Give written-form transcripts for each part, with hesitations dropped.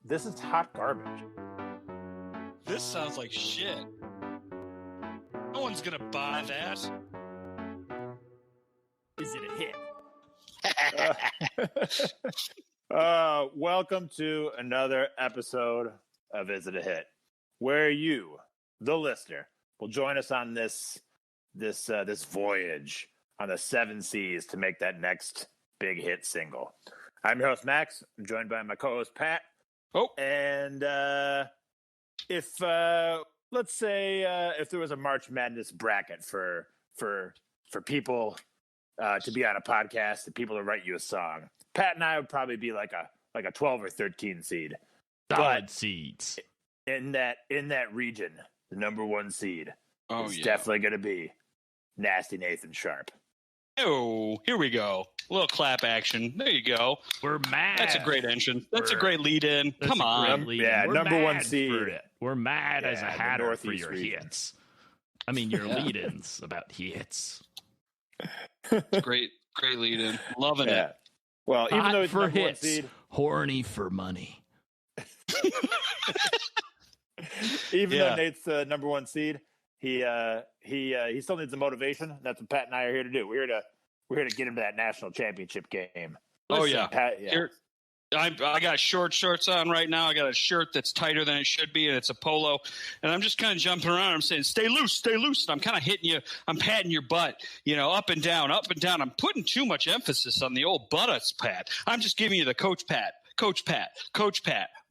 This is hot garbage. This sounds like shit. No one's gonna buy that. Is it a hit? Welcome to another episode of Is It a Hit, where you, the listener, will join us on this voyage on the 7 seas to make that next big hit single. I'm your host Max. I'm joined by my co-host Pat. Oh, and if let's say if there was a March Madness bracket for people to be on a podcast and people to write you a song, Pat and I would probably be like a 12 or 13 seed. Solid seeds. In that region, the number 1 seed is definitely going to be Nasty Nathan Sharp. Oh, here we go. A little clap action. There you go. We're mad. That's a great entrance. That's a great lead-in. Come on. Yeah, number 1 seed. We're mad as a hatter for your region. hits. I mean, your lead-ins about hits. Great lead-in. Loving it. Well, even though it's for number 1 hits, seed, horny for money. even though Nate's the number 1 seed, he still needs the motivation. That's what Pat and I are here to do. We're here to get him to that national championship game. Listen, Pat, Here, I got short shorts on right now. I got a shirt that's tighter than it should be, and it's a polo. And I'm just kind of jumping around. I'm saying, stay loose. And I'm kind of hitting you. I'm patting your butt, up and down. I'm putting too much emphasis on the old buttocks, Pat. I'm just giving you the Coach Pat,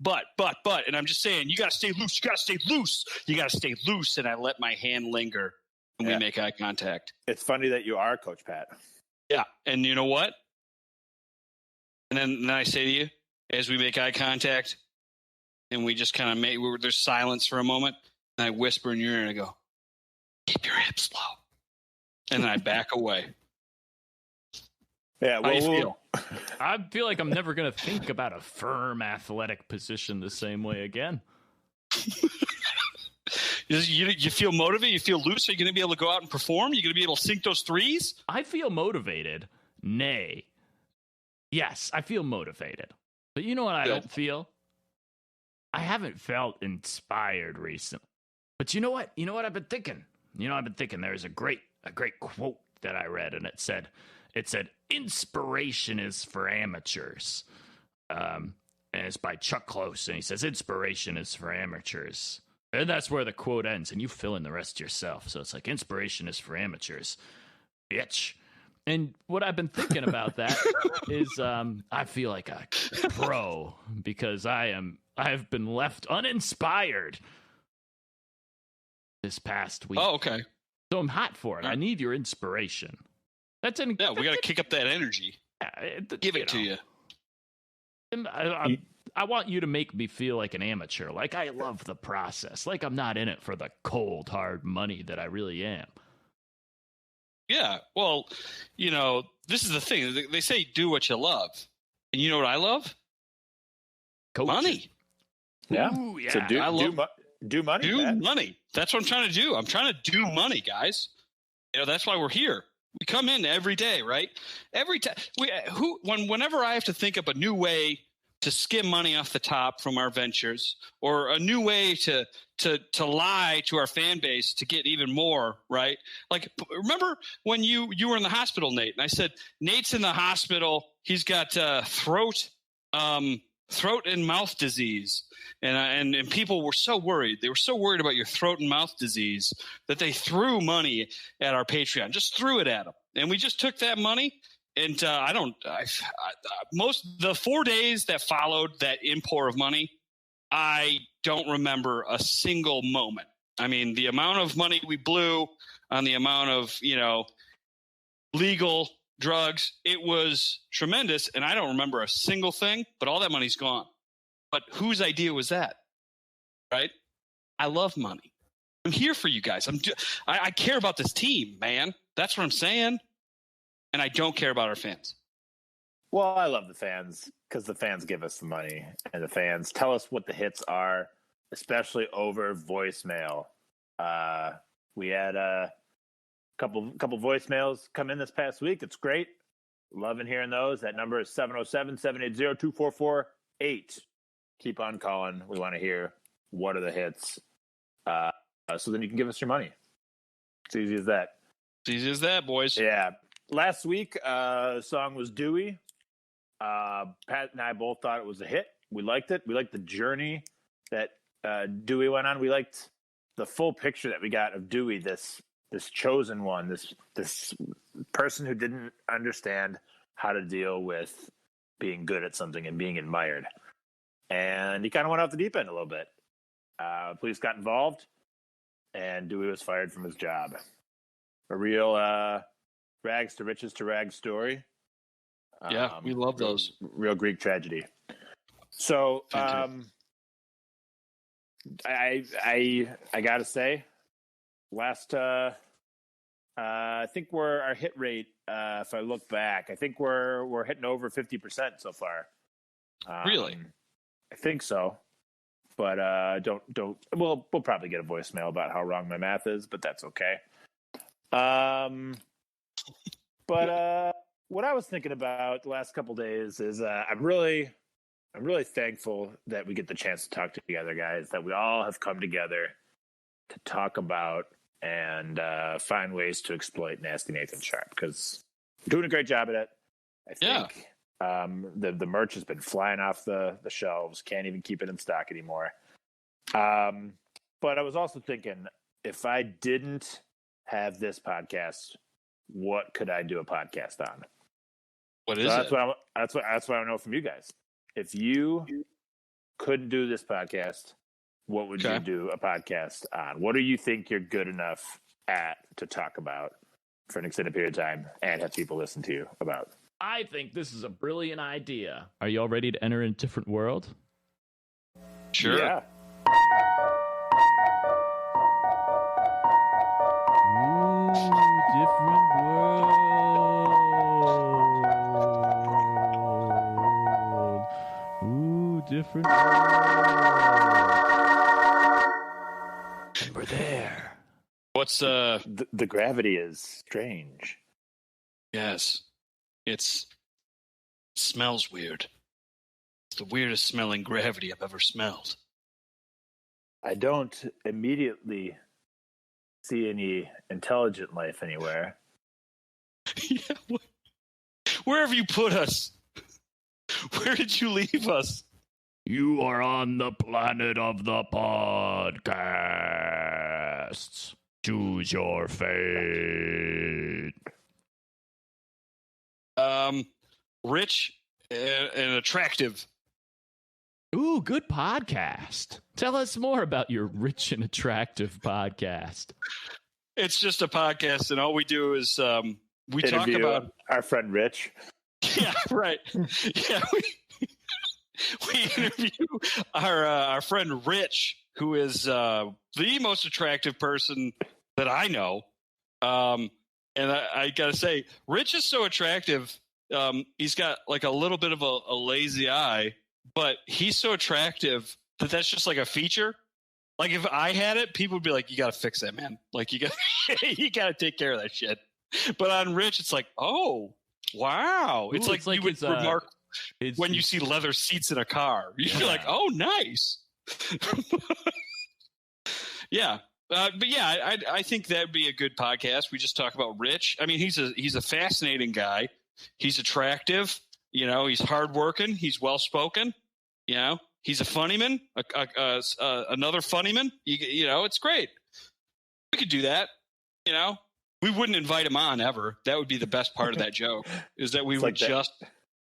butt. And I'm just saying, you got to stay loose. You got to stay loose. And I let my hand linger when we make eye contact. It's funny that you are Coach Pat. Yeah. And you know what? And then I say to you, as we make eye contact, and we just kind of there's silence for a moment, and I whisper in your ear and I go, keep your hips low. And then I back away. Yeah, how do you feel? I feel like I'm never going to think about a firm athletic position the same way again. You feel motivated? You feel loose? Are you going to be able to go out and perform? Are you going to be able to sink those threes? I feel motivated. Nay. Yes, I feel motivated. But you know what I don't feel? I haven't felt inspired recently. But you know what? You know what I've been thinking? There's a great quote that I read, and it said, inspiration is for amateurs. And it's by Chuck Close, and he says, inspiration is for amateurs. And that's where the quote ends, and you fill in the rest yourself. So it's like, inspiration is for amateurs. Bitch. And what I've been thinking about that is I feel like a pro because I've been left uninspired this past week. Oh, okay. So I'm hot for it. I need your inspiration. We got to kick up that energy. Give it to you. I want you to make me feel like an amateur, like I love the process, like I'm not in it for the cold, hard money that I really am. Yeah, well, this is the thing. They say do what you love. And you know what I love? Coaching. Money. Yeah. Ooh, yeah. So do money. Do Pat. money. That's what I'm trying to do. I'm trying to do money, guys. That's why we're here. We come in every day, right? Every time. Whenever I have to think up a new way to skim money off the top from our ventures, or a new way to lie to our fan base to get even more, right? Like, remember when you were in the hospital, Nate, and I said, Nate's in the hospital. He's got throat and mouth disease. And people were so worried. They were so worried about your throat and mouth disease that they threw money at our Patreon, just threw it at them. And we just took that money. And the 4 days that followed that import of money, I don't remember a single moment. I mean, the amount of money we blew on the amount of, legal drugs, it was tremendous. And I don't remember a single thing, but all that money's gone. But whose idea was that? Right? I love money. I'm here for you guys. I care about this team, man. That's what I'm saying. And I don't care about our fans. Well, I love the fans because the fans give us the money, and the fans tell us what the hits are, especially over voicemail. We had a couple voicemails come in this past week. It's great. Loving hearing those. That number is 707-780-2448. keep on calling. We want to hear what are the hits. So then you can give us your money. It's easy as that. It's easy as that, boys. Yeah. Last week, the song was Dewey. Pat and I both thought it was a hit. We liked it. We liked the journey that Dewey went on. We liked the full picture that we got of Dewey, this chosen one, this person who didn't understand how to deal with being good at something and being admired. And he kind of went off the deep end a little bit. Police got involved, and Dewey was fired from his job. A real rags to riches to rags story. Yeah, we love those. Real Greek tragedy. So I gotta say, last I think our hit rate. If I look back, I think we're hitting over 50% so far. Really? I think so. But don't. We'll probably get a voicemail about how wrong my math is, but that's okay. But what I was thinking about the last couple days is I'm really thankful that we get the chance to talk together, guys. That we all have come together to talk about and find ways to exploit Nasty Nathan Sharp, because we're doing a great job at it. I think the merch has been flying off the shelves. Can't even keep it in stock anymore. But I was also thinking, if I didn't have this podcast, what could I do a podcast on? What is that's it? That's what I want to know from you guys. If you couldn't do this podcast, what would you do a podcast on? What do you think you're good enough at to talk about for an extended period of time and have people listen to you about? I think this is a brilliant idea. Are you all ready to enter a different world? Sure. Yeah. Ooh, different world. Ooh, different world. And we're there. What's The gravity is strange. Yes. It smells weird. It's the weirdest smelling gravity I've ever smelled. I don't immediately see any intelligent life anywhere. Yeah, where have you put us? Where did you leave us? You are on the planet of the podcasts. Choose your fate. Rich and attractive. Ooh, good podcast. Tell us more about your rich and attractive podcast. It's just a podcast, and all we do is we talk Interview about our friend Rich. Yeah, right. Yeah, we interview our friend Rich, who is the most attractive person that I know. And I gotta say, Rich is so attractive. He's got like a little bit of a lazy eye, but he's so attractive that's just like a feature. Like if I had it, people would be like, "You got to fix that, man. Like you got to take care of that shit." But on Rich, it's like, "Oh, wow!" It's like you would remark when you see leather seats in a car. You're like, "Oh, nice." Yeah. But yeah, I think that'd be a good podcast. We just talk about Rich. I mean, he's a fascinating guy. He's attractive. You know, he's hardworking. He's well spoken. You know, he's a funnyman. Another funnyman. You know, it's great. We could do that. You know, we wouldn't invite him on ever. That would be the best part of that joke. Is that we would just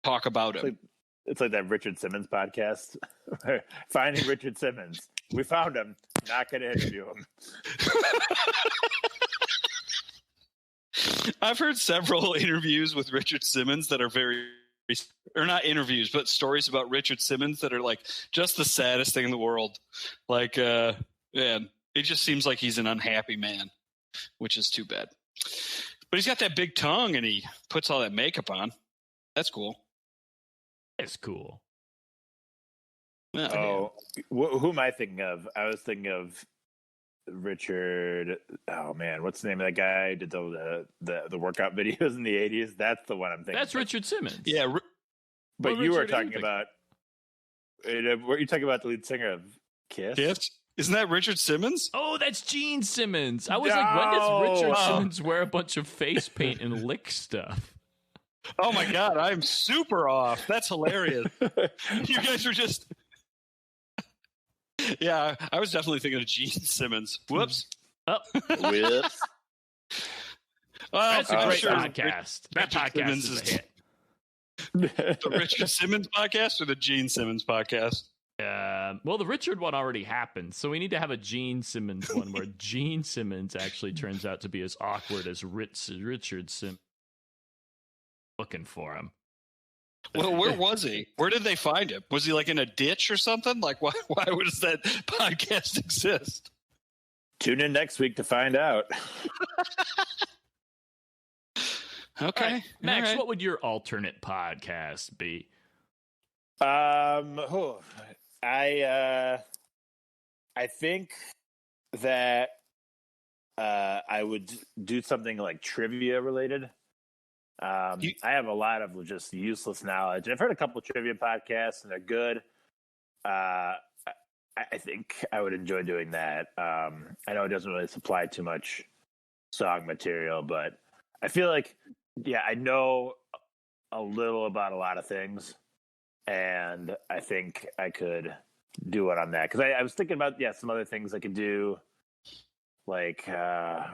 talk about him. It's like that Richard Simmons podcast. Finding Richard Simmons. We found him. Not going to interview him. I've heard several interviews with Richard Simmons that are or not interviews, but stories about Richard Simmons that are like just the saddest thing in the world. Like, man, it just seems like he's an unhappy man, which is too bad. But he's got that big tongue and he puts all that makeup on. That's cool. It's cool. Yeah. Who am I thinking of? I was thinking of Richard. Oh man, what's the name of that guy who did the workout videos in the 80s? That's the one I'm thinking. That's Richard Simmons. Yeah, but you were talking about Were you talking about the lead singer of Kiss? Kiss? Isn't that Richard Simmons? Oh, that's Gene Simmons. I was like, when does Richard Simmons wear a bunch of face paint and lick stuff? Oh my God, I'm super off. That's hilarious. You guys are just. Yeah, I was definitely thinking of Gene Simmons. Whoops. Oh. Whoops. That's a great sure podcast. That podcast is a hit. The Richard Simmons podcast or the Gene Simmons podcast? Well, the Richard one already happened, so we need to have a Gene Simmons one where Gene Simmons actually turns out to be as awkward as Richard Simmons. Looking for him. Well, where was he? Where did they find him? Was he like in a ditch or something? Like, why does that podcast exist? Tune in next week to find out. Okay. Right. Max, what would your alternate podcast be? I think that I would do something like trivia related. I have a lot of just useless knowledge. I've heard a couple of trivia podcasts, and they're good. I think I would enjoy doing that. I know it doesn't really supply too much song material, but I feel like, I know a little about a lot of things, and I think I could do one on that. Because I was thinking about, some other things I could do. Like, I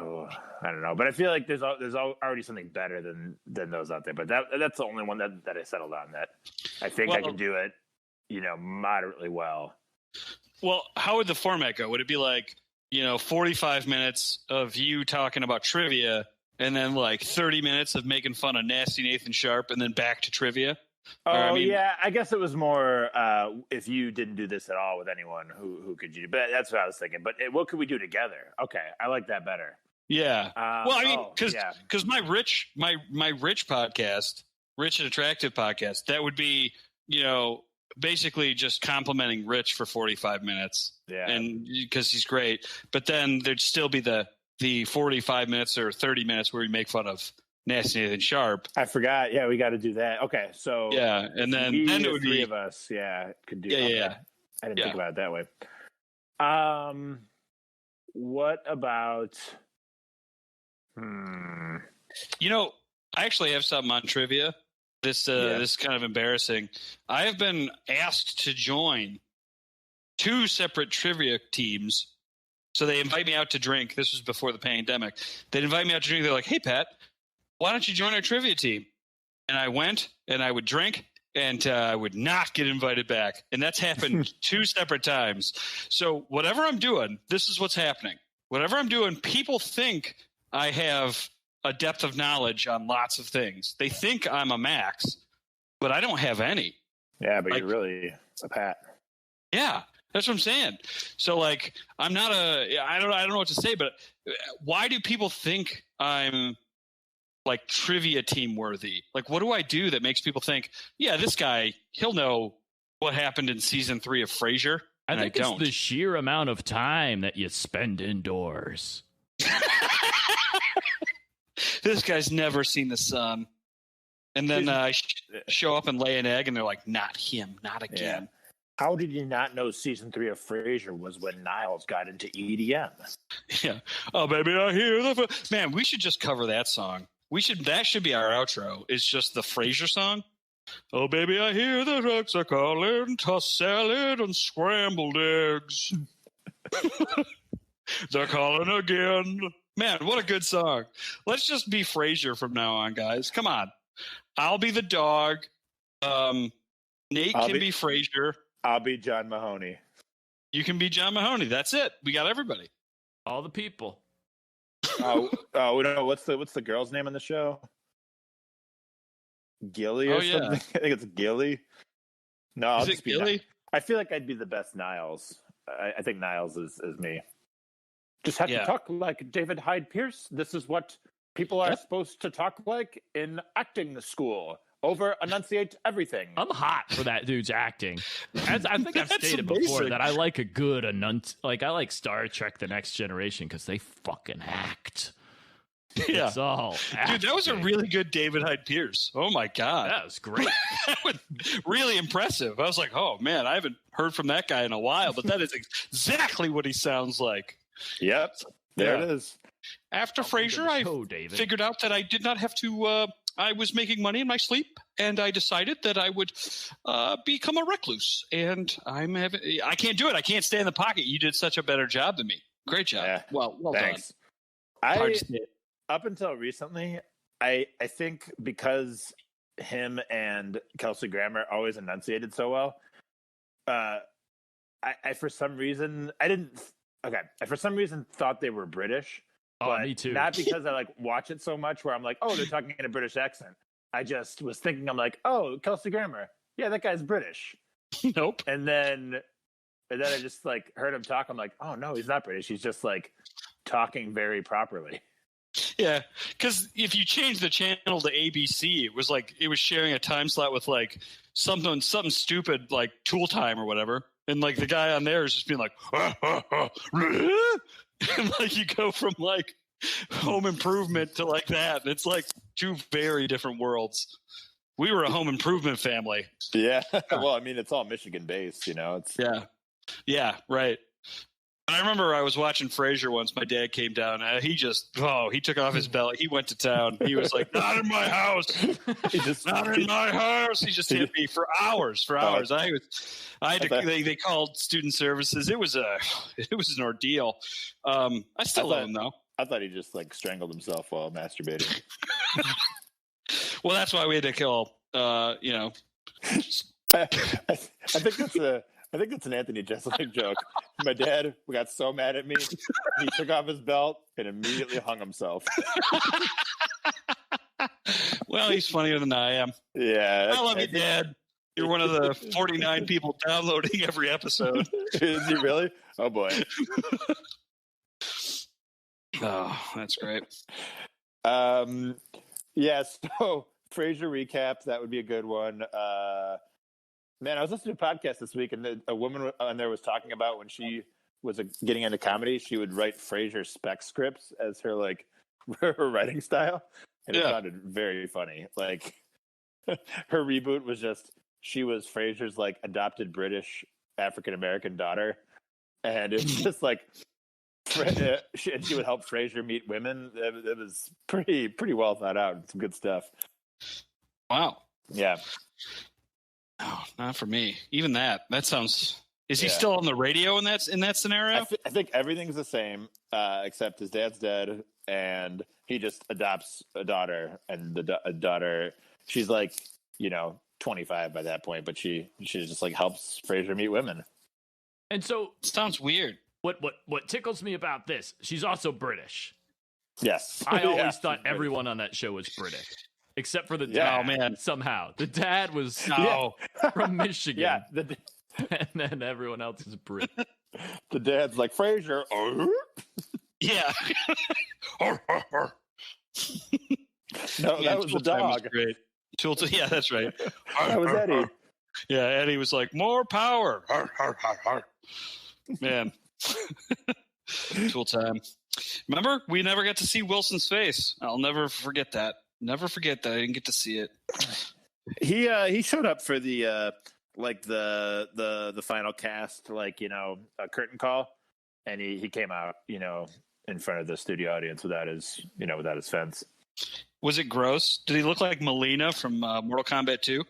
don't know, but I feel like there's already something better than those out there. But that's the only one that I settled on. That I think I can do it, moderately well. Well, how would the format go? Would it be like 45 minutes of you talking about trivia, and then like 30 minutes of making fun of Nasty Nathan Sharp, and then back to trivia? I guess it was more if you didn't do this at all with anyone, who could you? But that's what I was thinking. But what could we do together? Okay, I like that better. Yeah. Because my rich podcast, Rich and Attractive podcast, that would be basically just complimenting Rich for 45 minutes. Yeah. And because he's great, but then there'd still be the 45 minutes or 30 minutes where we make fun of Nasty Nathan Sharp. I forgot. Yeah, we got to do that. Okay, so and then it would three be of us. Yeah, could do. Yeah. I didn't think about it that way. What about? I actually have something on trivia. This is kind of embarrassing. I have been asked to join 2 separate trivia teams. So they invite me out to drink. This was before the pandemic. They'd invite me out to drink. They're like, "Hey, Pat, why don't you join our trivia team?" And I went, and I would drink, and I would not get invited back. And that's happened 2 separate times. So whatever I'm doing, this is what's happening. Whatever I'm doing, people think I have a depth of knowledge on lots of things. They think I'm a Max, but I don't have any. Yeah, but you're really a Pat. Yeah, that's what I'm saying. So, like, I'm not I don't know what to say, but why do people think I'm like trivia team worthy? Like, what do I do that makes people think, yeah, this guy, he'll know what happened in season 3 of Frasier? I think it's the sheer amount of time that you spend indoors. This guy's never seen the sun. And then I show up and lay an egg, and they're like, not him, not again. Yeah. How did you not know season 3 of Frasier was when Niles got into EDM? Yeah. Oh, baby, I hear the... Man, we should just cover that song. That should be our outro. It's just the Frasier song. Oh, baby, I hear the ducks are calling, tossed salad and scrambled eggs. They're calling again. Man, what a good song. Let's just be Frasier from now on, guys. Come on. I'll be the dog. Nate can be Frasier. I'll be John Mahoney. You can be John Mahoney. That's it. We got everybody. All the people. We don't know what's the girl's name on the show? Gilly or something? I think it's Gilly. No, I'll just be Gilly. I feel like I'd be the best Niles. I think Niles is me. Just have to talk like David Hyde Pierce. This is what people are supposed to talk like in acting school. Over enunciate everything. I'm hot for that dude's acting. I think I've stated before that I like a good I like Star Trek: The Next Generation because they fucking act. Yeah. It's all Dude, that was a really good David Hyde Pierce. Oh, my God. That was great. That was really impressive. I was like, oh, man, I haven't heard from that guy in a while, but that is exactly what he sounds like. Yep. There it is. After Frasier, I David. figured out that I did not have to I was making money in my sleep, and I decided that I would become a recluse. And I can't do it. I can't stay in the pocket. You did such a better job than me. Great job. Yeah. Well Thanks. done. Up until recently, I think because him and Kelsey Grammer always enunciated so well, I for some reason thought they were British. Oh, But me too. Not because I watch it so much where I'm like, oh, they're talking in a British accent. I just was thinking, I'm like, oh, Kelsey Grammer. Yeah, that guy's British. Nope. And then I just heard him talk. I'm like, oh no, he's not British. He's just talking very properly. Yeah, because if you change the channel to ABC, it was sharing a time slot with something stupid like Tool Time or whatever, and the guy on there is just being like, and you go from Home Improvement to that, and it's two very different worlds. We were a Home Improvement family. Yeah, well, I mean, it's all Michigan based, It's yeah, right. I remember I was watching Frasier once. My dad came down. He took off his belt. He went to town. He was like, "Not in my house. Not in my house." He just hit me for hours. They called student services. It was an ordeal. I still love him though. I thought he just strangled himself while masturbating. Well, that's why we had to kill. I think that's an Anthony Jeselnik joke. My dad got so mad at me, he took off his belt and immediately hung himself. Well, he's funnier than I am. Yeah. I love you, Dad. You're one of the 49 people downloading every episode. Is he really? Oh, boy. Oh, that's great. Yeah, so Frasier recap, that would be a good one. Man, I was listening to a podcast this week, and a woman on there was talking about when she was getting into comedy, she would write Frasier spec scripts as her her writing style, and it sounded very funny. Her reboot was just she was Frasier's adopted British African American daughter, and it's just she would help Frasier meet women. It was pretty well thought out. Some good stuff. Wow. Yeah. Oh, not for me. Even that sounds. Is he still on the radio in that scenario? I think everything's the same, except his dad's dead, and he just adopts a daughter, and the daughter, she's 25 by that point, but she just helps Frasier meet women. And so it sounds weird. What tickles me about this? She's also British. Yes, I always thought everyone on that show was British. Except for the dad. Oh, man. Somehow. The dad was from Michigan. Yeah. And then everyone else is British. The dad's Frasier. Yeah. No, that was the dog. Was great. Yeah, that's right. That was Eddie. Yeah, Eddie was more power. Man. Tool time. Remember? We never got to see Wilson's face. I'll never forget that. Never forget that I didn't get to see it. He showed up for the the final cast, a curtain call, and he came out, in front of the studio audience without his fence. Was it gross? Did he look like Melina from Mortal Kombat 2?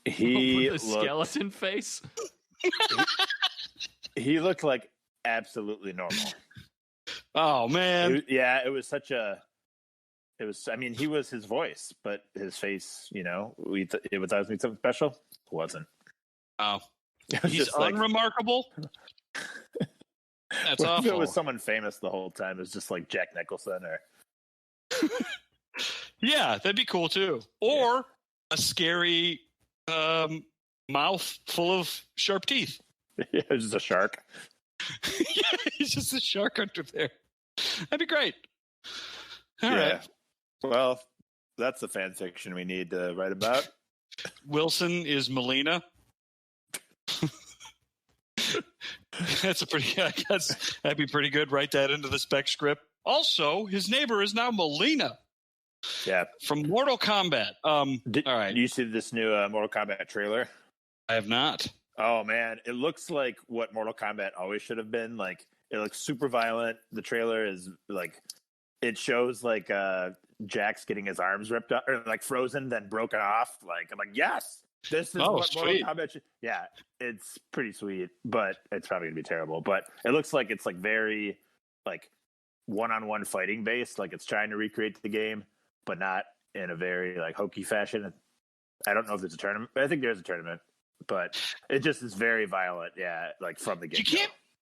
He with the skeleton face. He looked absolutely normal. Oh man! It was such a. It was. I mean, he was his voice, but his face. It was something special. It wasn't. Oh, he's unremarkable. That's awful. If it was someone famous the whole time, it was just Jack Nicholson or. Yeah, that'd be cool too. Or a scary mouth full of sharp teeth. Yeah, it's just a shark. Yeah, he's just a shark under there. That'd be great. All right. Well, that's the fan fiction we need to write about. Wilson is Melina. That's that'd be pretty good. Write that into the spec script. Also, his neighbor is now Melina. Yeah. From Mortal Kombat. All right. Do you see this new Mortal Kombat trailer? I have not. Oh man, it looks like what Mortal Kombat always should have been. Like, it looks super violent. The trailer is like, it shows like Jax getting his arms ripped up or like frozen, then broken off. Like, I'm like, yes, this is what sweet. Mortal Kombat should. Yeah, it's pretty sweet, but it's probably gonna be terrible. But it looks like it's like very like one-on-one fighting based. Like, it's trying to recreate the game, but not in a very like hokey fashion. I don't know if there's a tournament. I think there's a tournament, but it just is very violent. Yeah, like from the game.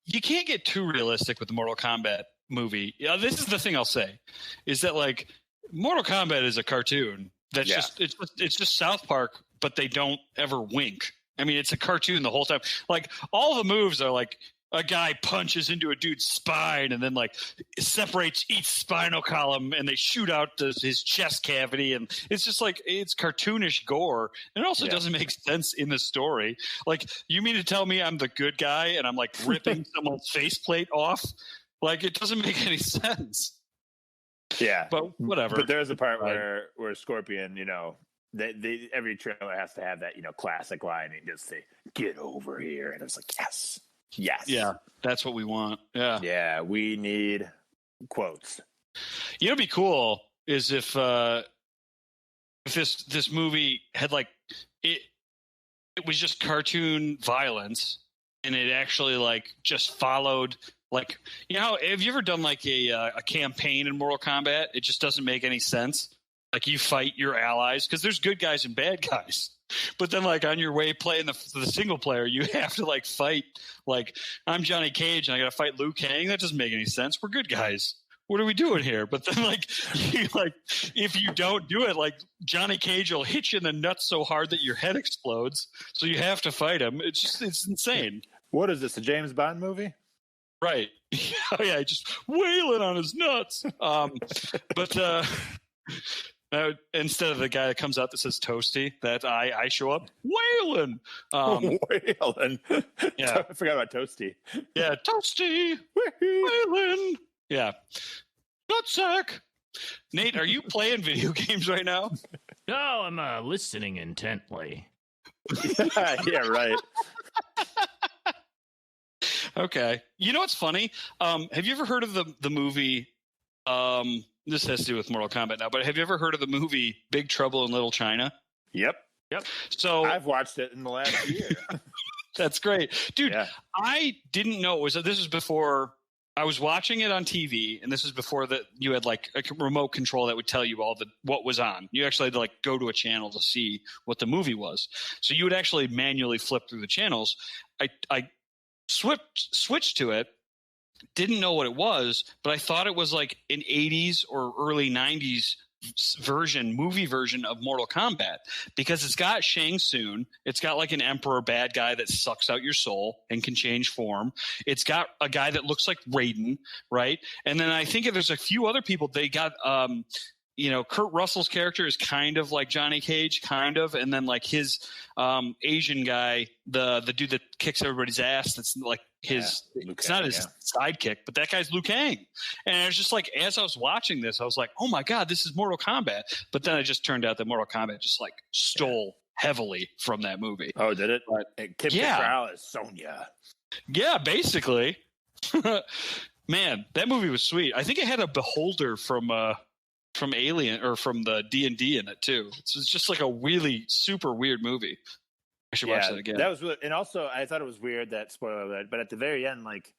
You can't get too realistic with the Mortal Kombat movie. This is the thing I'll say, is that like Mortal Kombat is a cartoon that's it's just South Park, but they don't ever wink. I mean, it's a cartoon the whole time. Like, all the moves are like a guy punches into a dude's spine and then like separates each spinal column and they shoot out his chest cavity, and it's just like, it's cartoonish gore, and it also doesn't make sense in the story. Like, you mean to tell me I'm the good guy and I'm like ripping someone's faceplate off? Like, it doesn't make any sense. Yeah, but whatever. But there's a part where Scorpion, you know, they every trailer has to have that, you know, classic line, and just say, "Get over here," and it's like, yes. Yeah, that's what we want. Yeah, we need quotes. You know, what'd be cool is if this movie had like it was just cartoon violence, and it actually like just followed, like, you know, have you ever done like a campaign in Mortal Kombat? It just doesn't make any sense. Like, you fight your allies because there's good guys and bad guys. But then, like, on your way playing the single player, you have to, like, fight. Like, I'm Johnny Cage, and I got to fight Liu Kang. That doesn't make any sense. We're good guys. What are we doing here? But then, like, if you don't do it, like, Johnny Cage will hit you in the nuts so hard that your head explodes. So you have to fight him. It's insane. What is this, a James Bond movie? Right. Oh, yeah, just wailing on his nuts. Instead of the guy that comes out that says Toasty, that I show up wailing. Wailing. Yeah. I forgot about Toasty. Yeah, Toasty. Wailing. Yeah. Nutsack. Nate, are you playing video games right now? No, I'm listening intently. Yeah, right. Okay. You know what's funny? Have you ever heard of the movie? This has to do with Mortal Kombat now, but have you ever heard of the movie Big Trouble in Little China? Yep. So I've watched it in the last year. That's great, dude. Yeah. I didn't know this was before I was watching it on TV, and this is before that you had like a remote control that would tell you what was on. You actually had to like go to a channel to see what the movie was. So you would actually manually flip through the channels. I switched to it. Didn't know what it was, but I thought it was like an 80s or early 90s movie version of Mortal Kombat, because it's got Shang Tsung. It's got like an emperor bad guy that sucks out your soul and can change form. It's got a guy that looks like Raiden, right? And then I think there's a few other people. They got Kurt Russell's character is kind of like Johnny Cage, kind of, and then like his Asian guy, the dude that kicks everybody's ass, that's like it's not his sidekick, but that guy's Liu Kang. And I was just like, as I was watching this, I was like, oh my God, this is Mortal Kombat. But then it just turned out that Mortal Kombat just like stole heavily from that movie. Oh, did it? Kim Cattrall is Sonya. Yeah, basically. Man, that movie was sweet. I think it had a beholder from Alien or from the D&D in it too. So it's just like a really super weird movie. I should watch that again. That was really, and also I thought it was weird that, spoiler alert, but at the very end, like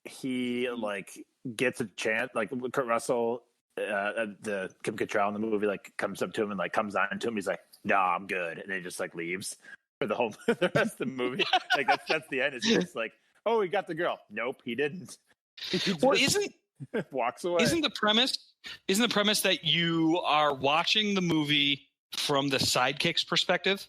he like gets a chance, like Kurt Russell, the Kim Cattrall in the movie, like comes up to him and like comes on to him. He's like, "No, I'm good," and then he just like leaves for the rest of the movie. Like that's the end. It's just like, oh, he got the girl. Nope, he didn't. Walks away. Isn't the premise that you are watching the movie from the sidekick's perspective?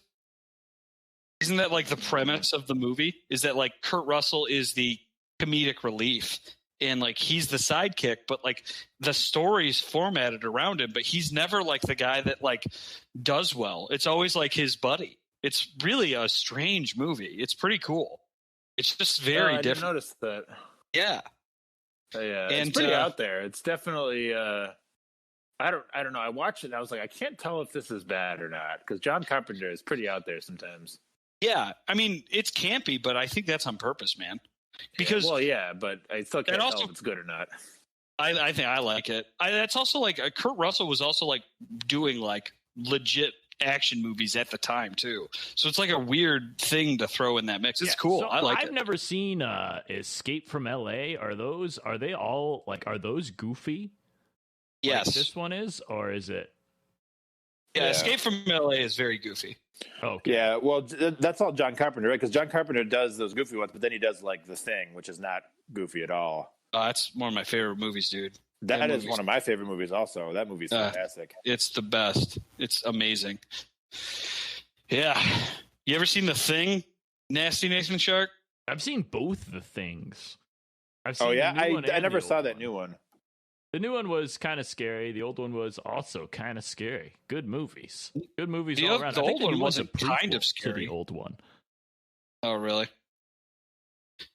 Isn't that like the premise of the movie? Is that like Kurt Russell is the comedic relief and like he's the sidekick, but like the story's formatted around him, but he's never like the guy that like does well. It's always like his buddy. It's really a strange movie. It's pretty cool. It's just very different. I didn't notice that. Yeah. Yeah, And, it's pretty out there. It's definitely. I don't know. I watched it and I was like, I can't tell if this is bad or not because John Carpenter is pretty out there sometimes. Yeah, I mean it's campy, but I think that's on purpose, man. Because but I still can't tell if it's good or not. I think I like it. That's also like Kurt Russell was also like doing like legit action movies at the time too. So it's like a weird thing to throw in that mix. It's cool. So I like it. I've never seen Escape from LA. Are they all like, are those goofy? Yes. Like this one is, or is it? Yeah, Escape from LA is very goofy. Okay. Yeah, well, that's all John Carpenter, right? Because John Carpenter does those goofy ones, but then he does like The Thing, which is not goofy at all. That's one of my favorite movies, dude. That is one of my favorite movies also. That movie's fantastic. It's the best. It's amazing. Yeah. You ever seen The Thing? Nasty Nathan Shark? I've seen both the things. I've seen I never saw that new one. The new one was kind of scary. The old one was also kind of scary. Good movies. Good movies all around. The old one was wasn't kind of scary. To the old one. Oh, really?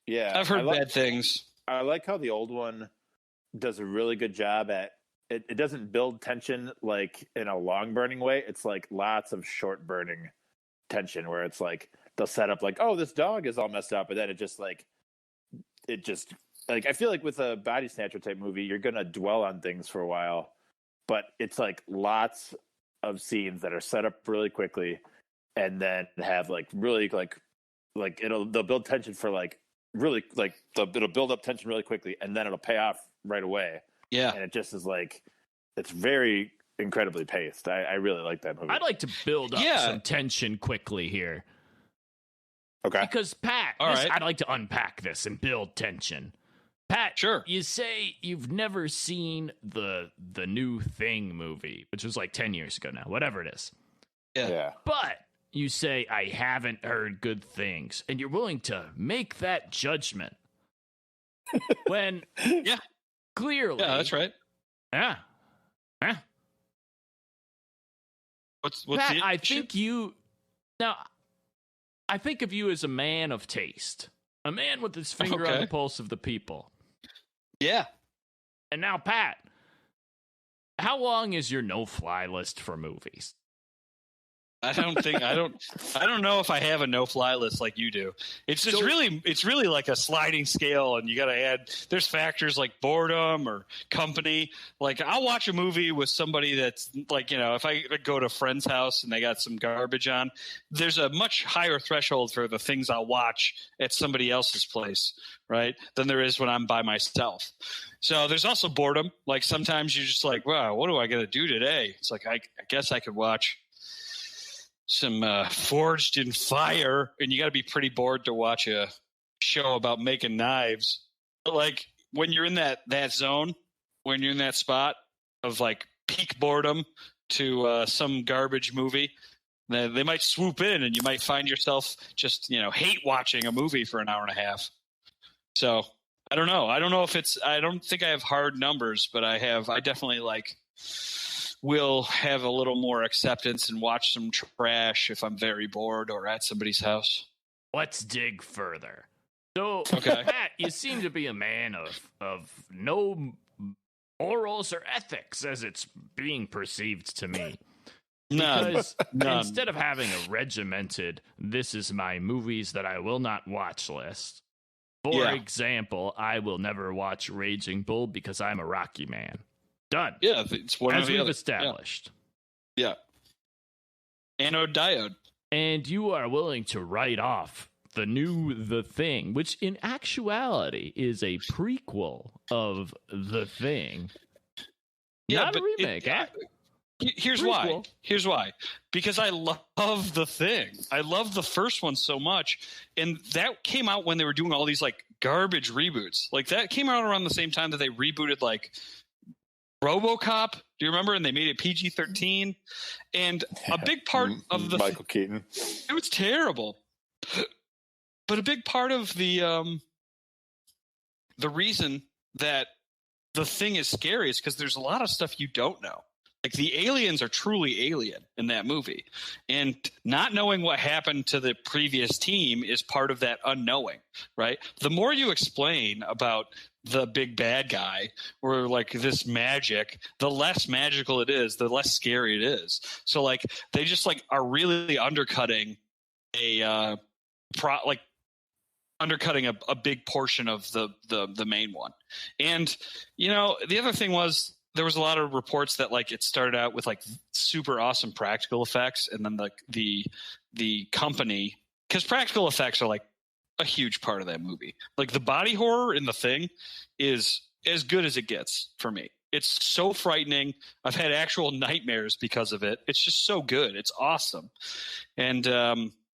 Yeah. I've heard bad things. I like how the old one does a really good job at it. It doesn't build tension like in a long burning way. It's like lots of short burning tension where it's like they'll set up like, oh, this dog is all messed up, and then it just I feel like with a body snatcher type movie, you're gonna dwell on things for a while, but it's like lots of scenes that are set up really quickly, and then have like really like they'll build tension for like really like it'll build up tension really quickly, and then it'll pay off right away. Yeah, and it just is like it's very incredibly paced. I really like that movie. I'd like to build up some tension quickly here. Okay, because Pat, I'd like to unpack this and build tension. Pat, sure. You say you've never seen the new Thing movie, which was like 10 years ago now, whatever it is. Yeah. But you say, I haven't heard good things, and you're willing to make that judgment. When, clearly. Yeah, that's right. Yeah. What's Pat, I think I think of you as a man of taste. A man with his finger on the pulse of the people. Yeah. And now, Pat, how long is your no-fly list for movies? I don't know if I have a no-fly list like you do. It's really like a sliding scale, and you got to add. There's factors like boredom or company. Like I'll watch a movie with somebody that's like, if I go to a friend's house and they got some garbage on, there's a much higher threshold for the things I'll watch at somebody else's place, right? Than there is when I'm by myself. So there's also boredom. Like sometimes you're just like, wow, what do I got to do today? It's like I guess I could watch some Forged in Fire, and you got to be pretty bored to watch a show about making knives. But like when you're in that zone, when you're in that spot of like peak boredom to some garbage movie, they might swoop in, and you might find yourself just hate watching a movie for an hour and a half. So I don't know. I don't think I have hard numbers, but I definitely will have a little more acceptance and watch some trash if I'm very bored or at somebody's house. Let's dig further. So, Pat, you seem to be a man of no morals or ethics as it's being perceived to me. Because instead of having a regimented, this is my movies that I will not watch list. For example, I will never watch Raging Bull because I'm a Rocky man. Done. Yeah, it's one as we've established. Yeah. Anode diode. And you are willing to write off The Thing, which in actuality is a prequel of The Thing. Yeah, not a remake. Here's why. Because I love The Thing. I love the first one so much. And that came out when they were doing all these garbage reboots. Like that came out around the same time that they rebooted RoboCop, do you remember? And they made it PG-13. And a big part of the Michael Keaton. It was terrible. But a big part of the reason that The Thing is scary is because there's a lot of stuff you don't know. Like the aliens are truly alien in that movie. And not knowing what happened to the previous team is part of that unknowing, right? The more you explain about the big bad guy or like this magic, the less magical it is, the less scary it is. So like they just like are really undercutting a big portion of the main one. And you know, the other thing was there was a lot of reports that like it started out with like super awesome practical effects, and then the company, because practical effects are like a huge part of that movie. Like the body horror in The Thing is as good as it gets for me. It's so frightening. I've had actual nightmares because of it. It's just so good. It's awesome. And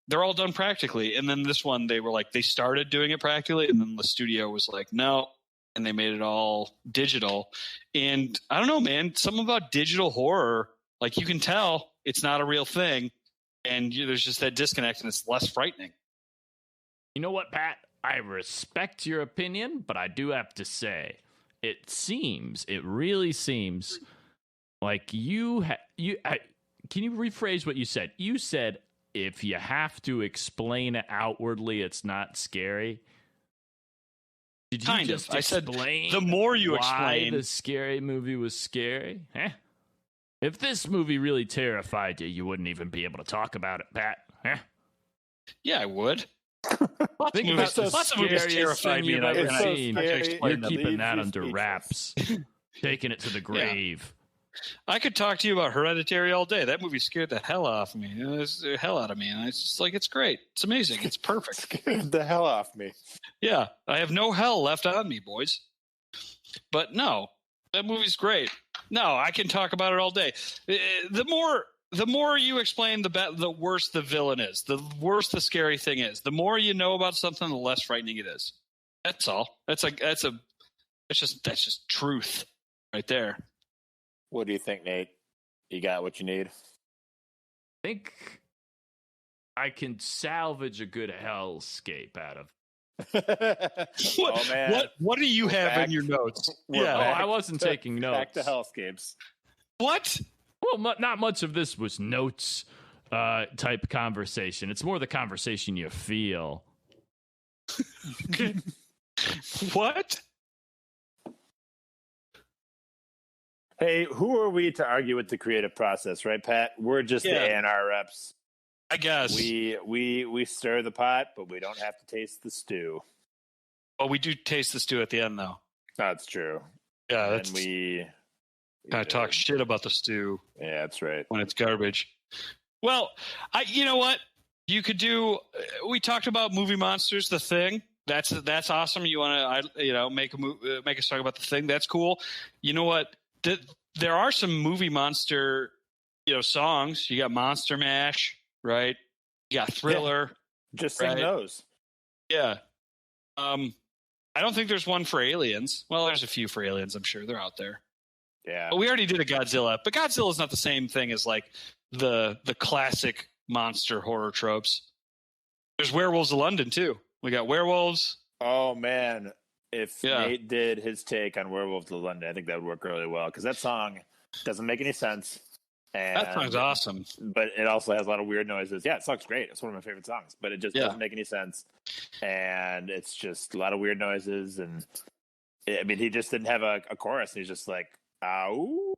they're all done practically. And then this one, they were like, they started doing it practically, and then the studio was like, no. And they made it all digital. And I don't know, man, something about digital horror, like you can tell it's not a real thing. And there's just that disconnect, and it's less frightening. You know what, Pat? I respect your opinion, but I do have to say, it really seems like can you rephrase what you said? You said if you have to explain it outwardly, it's not scary. Did you just explain? The more you why explain, the scary movie was scary? If this movie really terrified you, you wouldn't even be able to talk about it, Pat. Yeah, I would. Lots of movies terrified me. You're keeping that under wraps, taking it to the grave. I could talk to you about Hereditary all day. That movie scared the hell off me. It was the hell out of me. And it's just like, it's great. It's amazing. It's perfect. Scared the hell off me. Yeah. I have no hell left on me, boys. But no, that movie's great. No, I can talk about it all day. The more you explain, the worse the villain is. The worse the scary thing is. The more you know about something, the less frightening it is. That's all. That's just truth right there. What do you think, Nate? You got what you need? I think I can salvage a good hellscape out of. Oh man! What do you have in your notes? Yeah, I wasn't taking notes. Back to hellscapes. What? Well, not much of this was notes type conversation. It's more the conversation you feel. What? Hey, who are we to argue with the creative process, right, Pat? We're just the A&R reps. I guess we stir the pot, but we don't have to taste the stew. Well, we do taste the stew at the end, though. That's true. Yeah, and we kind of talk shit about the stew. Yeah, that's right. When it's garbage. Well, you know what you could do? We talked about Movie Monsters, The Thing. That's awesome. You want to make a song about The Thing? That's cool. You know what? There are some Movie Monster songs. You got Monster Mash, right? You got Thriller. Yeah, just sing those. Yeah. I don't think there's one for Aliens. Well, there's a few for Aliens. I'm sure they're out there. Yeah. But we already did a Godzilla. But Godzilla is not the same thing as like the classic monster horror tropes. There's Werewolves of London too. We got werewolves. Oh man. If Nate did his take on Werewolves of London, I think that would work really well because that song doesn't make any sense. And, that song's awesome. But it also has a lot of weird noises. Yeah, it song's great. It's one of my favorite songs, but it just doesn't make any sense. And it's just a lot of weird noises. And I mean, he just didn't have a chorus. He's just like, ow.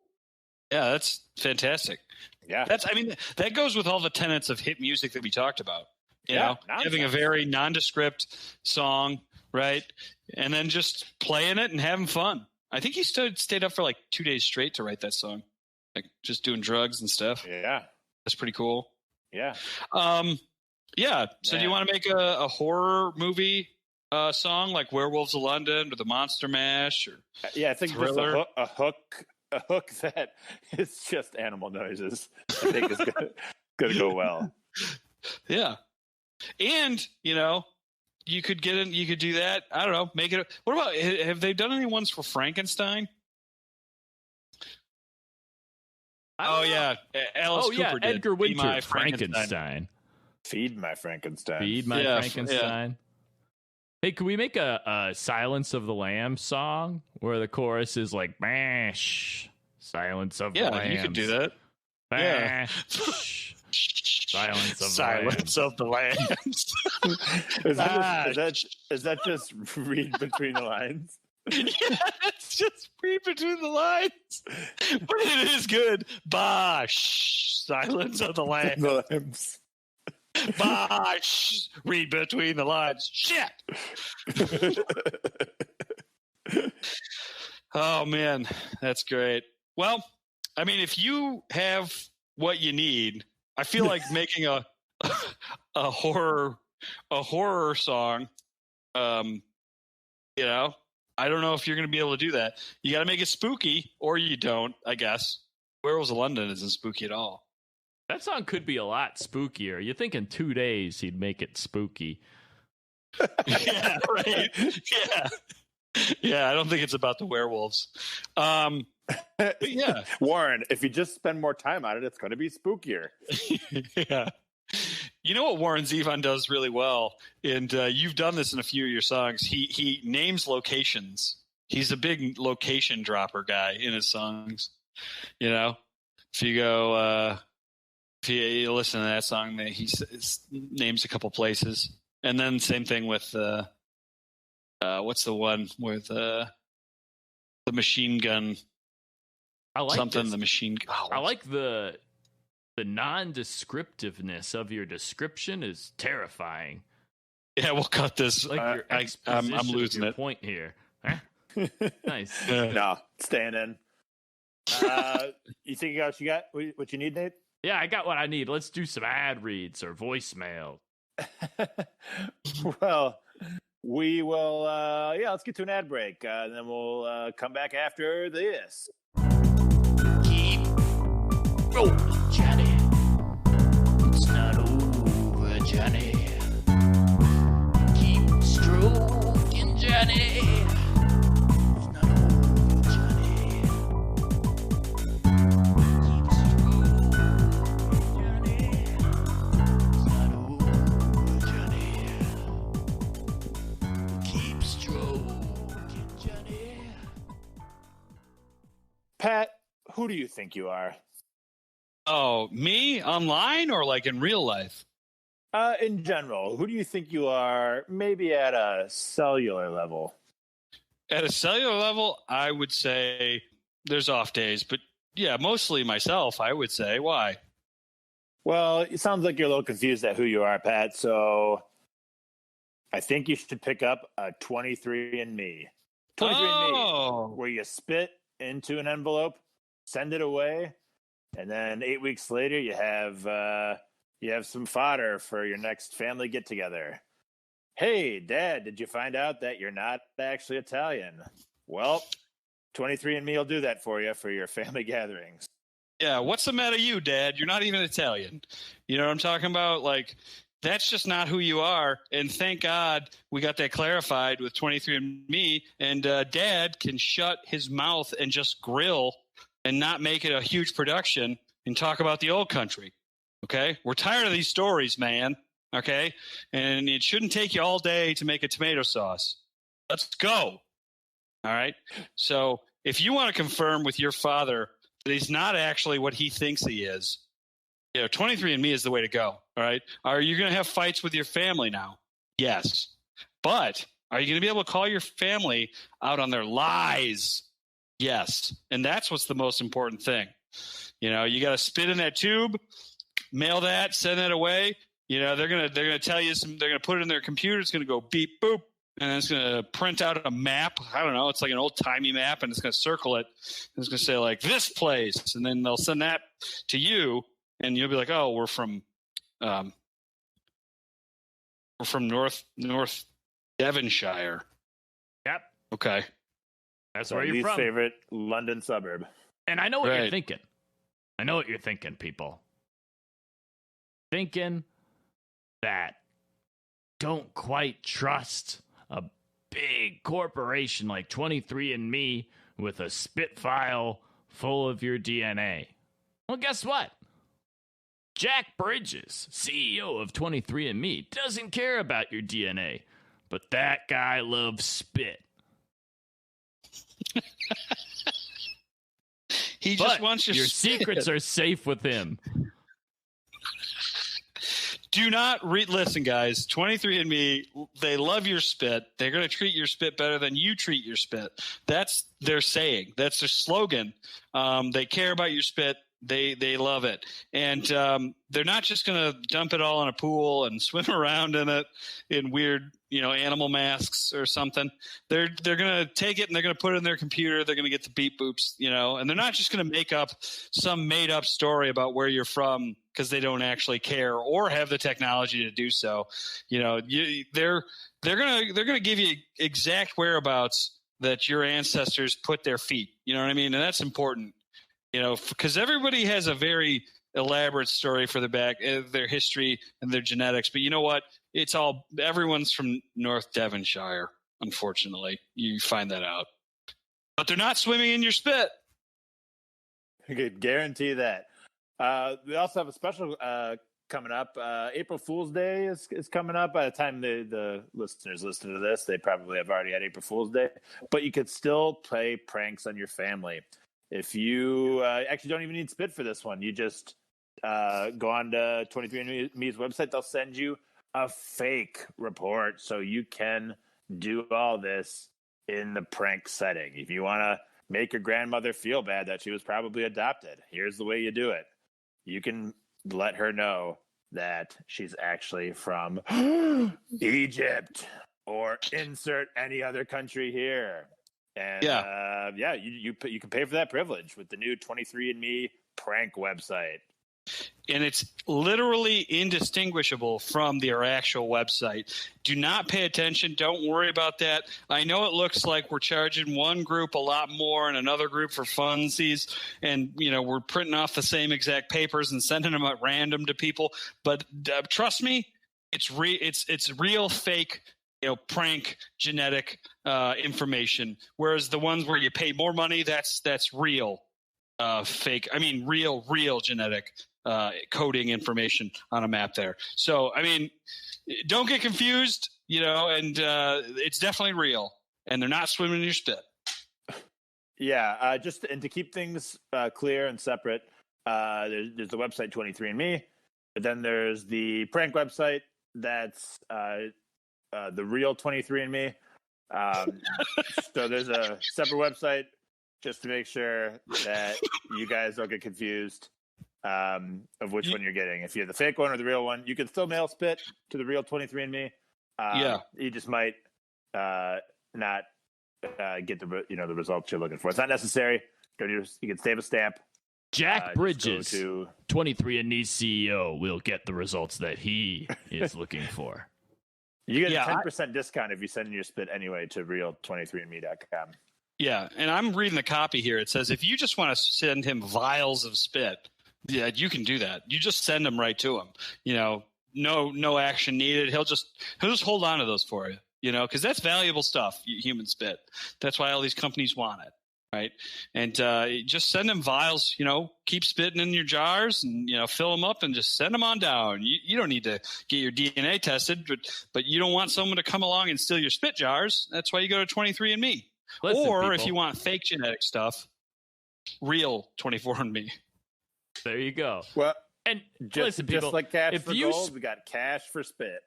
Yeah, that's fantastic. Yeah. That goes with all the tenets of hit music that we talked about. You know, having a very nondescript song, right? And then just playing it and having fun. I think he stayed up for like 2 days straight to write that song. Like just doing drugs and stuff. Yeah. That's pretty cool. Yeah. Yeah. So do you want to make a horror movie song like Werewolves of London or The Monster Mash or I think Thriller? Just a hook that is just animal noises. I think is gonna go well. Yeah. And, you could do that. I don't know. Make it. What about, have they done any ones for Frankenstein? Yeah. Alice Cooper did. Edgar Winter, Frankenstein. Feed my Frankenstein. Feed my Frankenstein. Yeah. Hey, can we make a Silence of the Lambs song where the chorus is like, mash, Silence of the Yeah, Lambs. you could do that. Yeah. Silence of the Lambs. Is that just read between the lines? Yeah, it's just read between the lines. But it is good. Bosh. Silence of the Lambs. The lambs. Bosh. Read between the lines. Shit. Oh, man. That's great. Well, I mean, if you have what you need, I feel like making a horror song. You know, I don't know if you're going to be able to do that. You got to make it spooky, or you don't. I guess Werewolves of London isn't spooky at all. That song could be a lot spookier. You think in 2 days he'd make it spooky? Yeah, right. Yeah. I don't think it's about the werewolves. But yeah, Warren, if you just spend more time on it, it's going to be spookier. Yeah. You know what Warren Zevon does really well, and you've done this in a few of your songs. He names locations. He's a big location dropper guy in his songs. You know, if you go, if you listen to that song, he names a couple places, and then same thing with what's the one with the machine gun? I like something. this. The machine. Oh, I like the non-descriptiveness of your description is terrifying. Yeah, we'll cut this. Like your I'm exposition losing of your it. point here. Huh? Nice. No, staying in. You think you got what you need, Nate? Yeah, I got what I need. Let's do some ad reads or voicemail. Well, we will. Let's get to an ad break, and then we'll come back after this. Keep rolling, Johnny. It's not over, Johnny. Keep stroking, Johnny. It's not over, Johnny. Keep stroking, Johnny. It's not over, Johnny. Keep stroking, Johnny. Pat, who do you think you are? Oh, me online or like in real life? In general, who do you think you are? Maybe at a cellular level. At a cellular level, I would say there's off days, but yeah, mostly myself, I would say. Why? Well, it sounds like you're a little confused at who you are, Pat. So I think you should pick up a 23andMe. 23andMe, where you spit into an envelope, send it away, and then 8 weeks later you have some fodder for your next family get together. Hey, Dad, did you find out that you're not actually Italian? Well, 23andMe will do that for you for your family gatherings. Yeah, what's the matter you, Dad? You're not even Italian. You know what I'm talking about? Like, that's just not who you are. And thank God we got that clarified with 23andMe. And Dad can shut his mouth and just grill and not make it a huge production and talk about the old country. Okay? We're tired of these stories, man. Okay? And it shouldn't take you all day to make a tomato sauce. Let's go. All right? So if you want to confirm with your father that he's not actually what he thinks he is, 23andMe is the way to go. All right? Are you going to have fights with your family now? Yes. But are you going to be able to call your family out on their lies? Yes. And that's what's the most important thing. You got to spit in that tube, mail that, send that away. They're going to tell you they're going to put it in their computer. It's going to go beep, boop. And it's going to print out a map. I don't know. It's like an old-timey map, and it's going to circle it. And it's going to say, like, this place. And then they'll send that to you, and you'll be like, oh, we're from North Devonshire. Yep. Okay. That's So where you're least from. favorite London suburb. And I know what you're Right. thinking. I know what you're thinking, people. Thinking that don't quite trust a big corporation like 23andMe with a spit file full of your DNA. Well, guess what? Jack Bridges, CEO of 23andMe, doesn't care about your DNA, but that guy loves spit. He But just wants your secrets are safe with him. Do not listen, guys. 23andMe, they love your spit. They're going to treat your spit better than you treat your spit. That's their saying. That's their slogan. They care about your spit. They love it. And they're not just going to dump it all in a pool and swim around in it in weird, animal masks or something. They're going to take it and they're going to put it in their computer. They're going to get the beep boops, and they're not just going to make up some made up story about where you're from because they don't actually care or have the technology to do so. They're going to give you exact whereabouts that your ancestors put their feet. You know what I mean? And that's important. Because everybody has a very elaborate story for their history and their genetics. But you know what? Everyone's from North Devonshire, unfortunately. You find that out. But they're not swimming in your spit. I could guarantee that. We also have a special coming up. April Fool's Day is coming up. By the time the listeners listen to this, they probably have already had April Fool's Day. But you could still play pranks on your family. If you actually don't even need spit for this one, you just go on to 23andMe's website. They'll send you a fake report so you can do all this in the prank setting. If you want to make your grandmother feel bad that she was probably adopted, here's the way you do it. You can let her know that she's actually from Egypt or insert any other country here. And you can pay for that privilege with the new 23andMe prank website. And it's literally indistinguishable from their actual website. Do not pay attention. Don't worry about that. I know it looks like we're charging one group a lot more and another group for funsies, and we're printing off the same exact papers and sending them at random to people. But trust me, it's real fake. Prank genetic information, whereas the ones where you pay more money, that's real fake. I mean, real genetic coding information on a map there. So, don't get confused, and it's definitely real, and they're not swimming in your spit. Yeah, and to keep things clear and separate, there's the website 23andMe, but then there's the prank website that's the real 23andMe. So there's a separate website just to make sure that you guys don't get confused of which one you're getting. If you're the fake one or the real one, you can still mail spit to the real 23andMe. You just might not get the results you're looking for. It's not necessary. You can save a stamp. Jack Bridges, 23andMe CEO, will get the results that he is looking for. You get a 10% discount if you send your spit anyway to real23andme.com. Yeah, and I'm reading the copy here. It says if you just want to send him vials of spit, yeah, you can do that. You just send them right to him. No action needed. He'll just hold on to those for you. Because that's valuable stuff. Human spit. That's why all these companies want it. Right. And just send them vials, keep spitting in your jars and, fill them up and just send them on down. You don't need to get your DNA tested, but you don't want someone to come along and steal your spit jars. That's why you go to 23andMe. If you want fake genetic stuff, real 24andMe. There you go. Well, and just like cash for gold, we got cash for spit.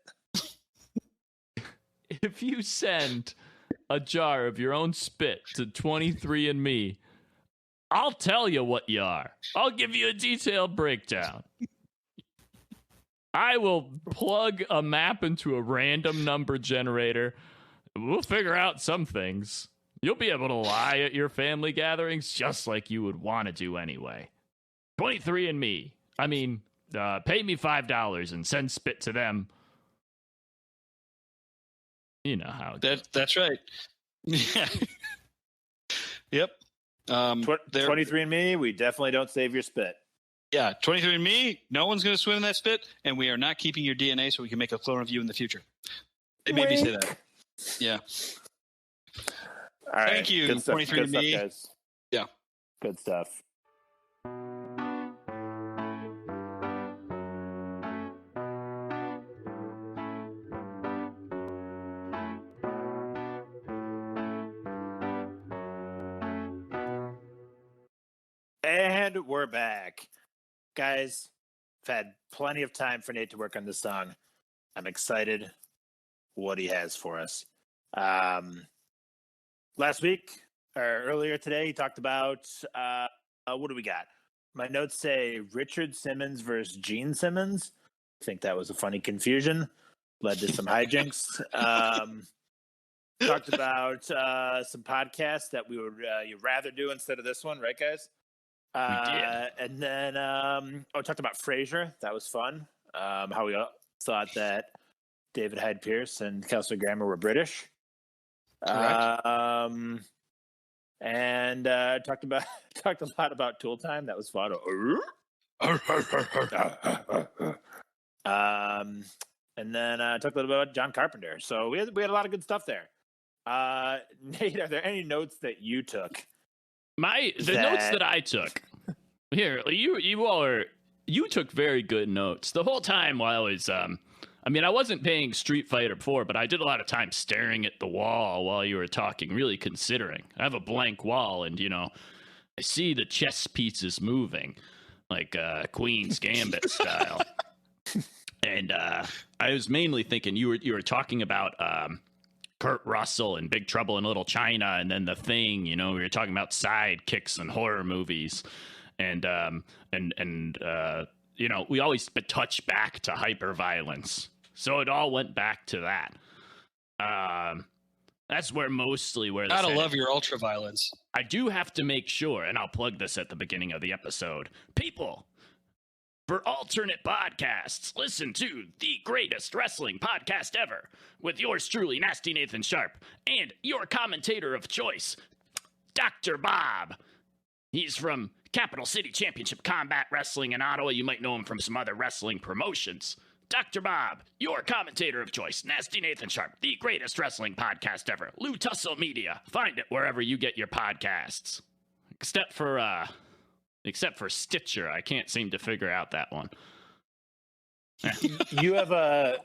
If you send a jar of your own spit to 23andMe, I'll tell you what you are. I'll give you a detailed breakdown. I will plug a map into a random number generator. We'll figure out some things. You'll be able to lie at your family gatherings just like you would want to do anyway. 23andMe. Pay me $5 and send spit to them. You know how that's right. Yeah. Yep. 23andMe, we definitely don't save your spit. Yeah, 23andMe, no one's going to swim in that spit, and we are not keeping your DNA so we can make a clone of you in the future. They made me say that. Yeah. All right. Thank you, 23andMe. Guys. Yeah. Good stuff. And we're back. Guys, I've had plenty of time for Nate to work on this song. I'm excited what he has for us. Last week, or earlier today, he talked about, what do we got? My notes say Richard Simmons versus Gene Simmons. I think that was a funny confusion. Led to some hijinks. Talked about some podcasts that we would you'd rather do instead of this one, right, guys? We did. And then talked about Frasier. That was fun. How we thought that David Hyde Pierce and Kelsey Grammer were British. Correct. And talked a lot about Tool Time. That was fun. And then talked a little bit about John Carpenter. So we had a lot of good stuff there. Nate, are there any notes that you took? The notes that I took here, you took very good notes the whole time while I was I wasn't playing Street Fighter 4, but I did a lot of time staring at the wall while you were talking, really considering. I have a blank wall, and I see the chess pieces moving like Queen's Gambit style. And I was mainly thinking you were talking about Kurt Russell and Big Trouble in Little China, and then The Thing. We were talking about sidekicks and horror movies, and we always touch back to hyperviolence, so it all went back to that. That's where mostly Gotta love your ultraviolence. I do have to make sure, and I'll plug this at the beginning of the episode. People, for alternate podcasts, listen to the greatest wrestling podcast ever with yours truly, Nasty Nathan Sharp, and your commentator of choice, Dr. Bob. He's from Capital City Championship Combat Wrestling in Ottawa. You might know him from some other wrestling promotions. Dr. Bob, your commentator of choice, Nasty Nathan Sharp, the greatest wrestling podcast ever. Lou Tussle Media. Find it wherever you get your podcasts. Except for Stitcher. I can't seem to figure out that one. You have a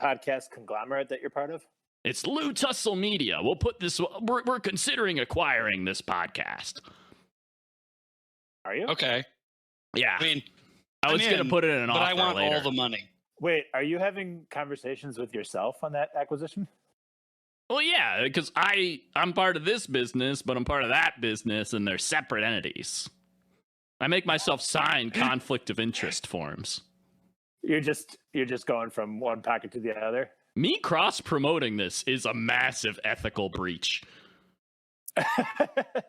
podcast conglomerate that you're part of? It's Lou Tussle Media. We'll put this. We're considering acquiring this podcast. Are you? Okay. Yeah. I was going to put it in an offer but I want later. all the money. Wait, are you having conversations with yourself on that acquisition? Well, yeah, because I'm part of this business, but I'm part of that business, and they're separate entities. I make myself sign conflict of interest forms. You're just going from one pocket to the other. Me cross-promoting this is a massive ethical breach.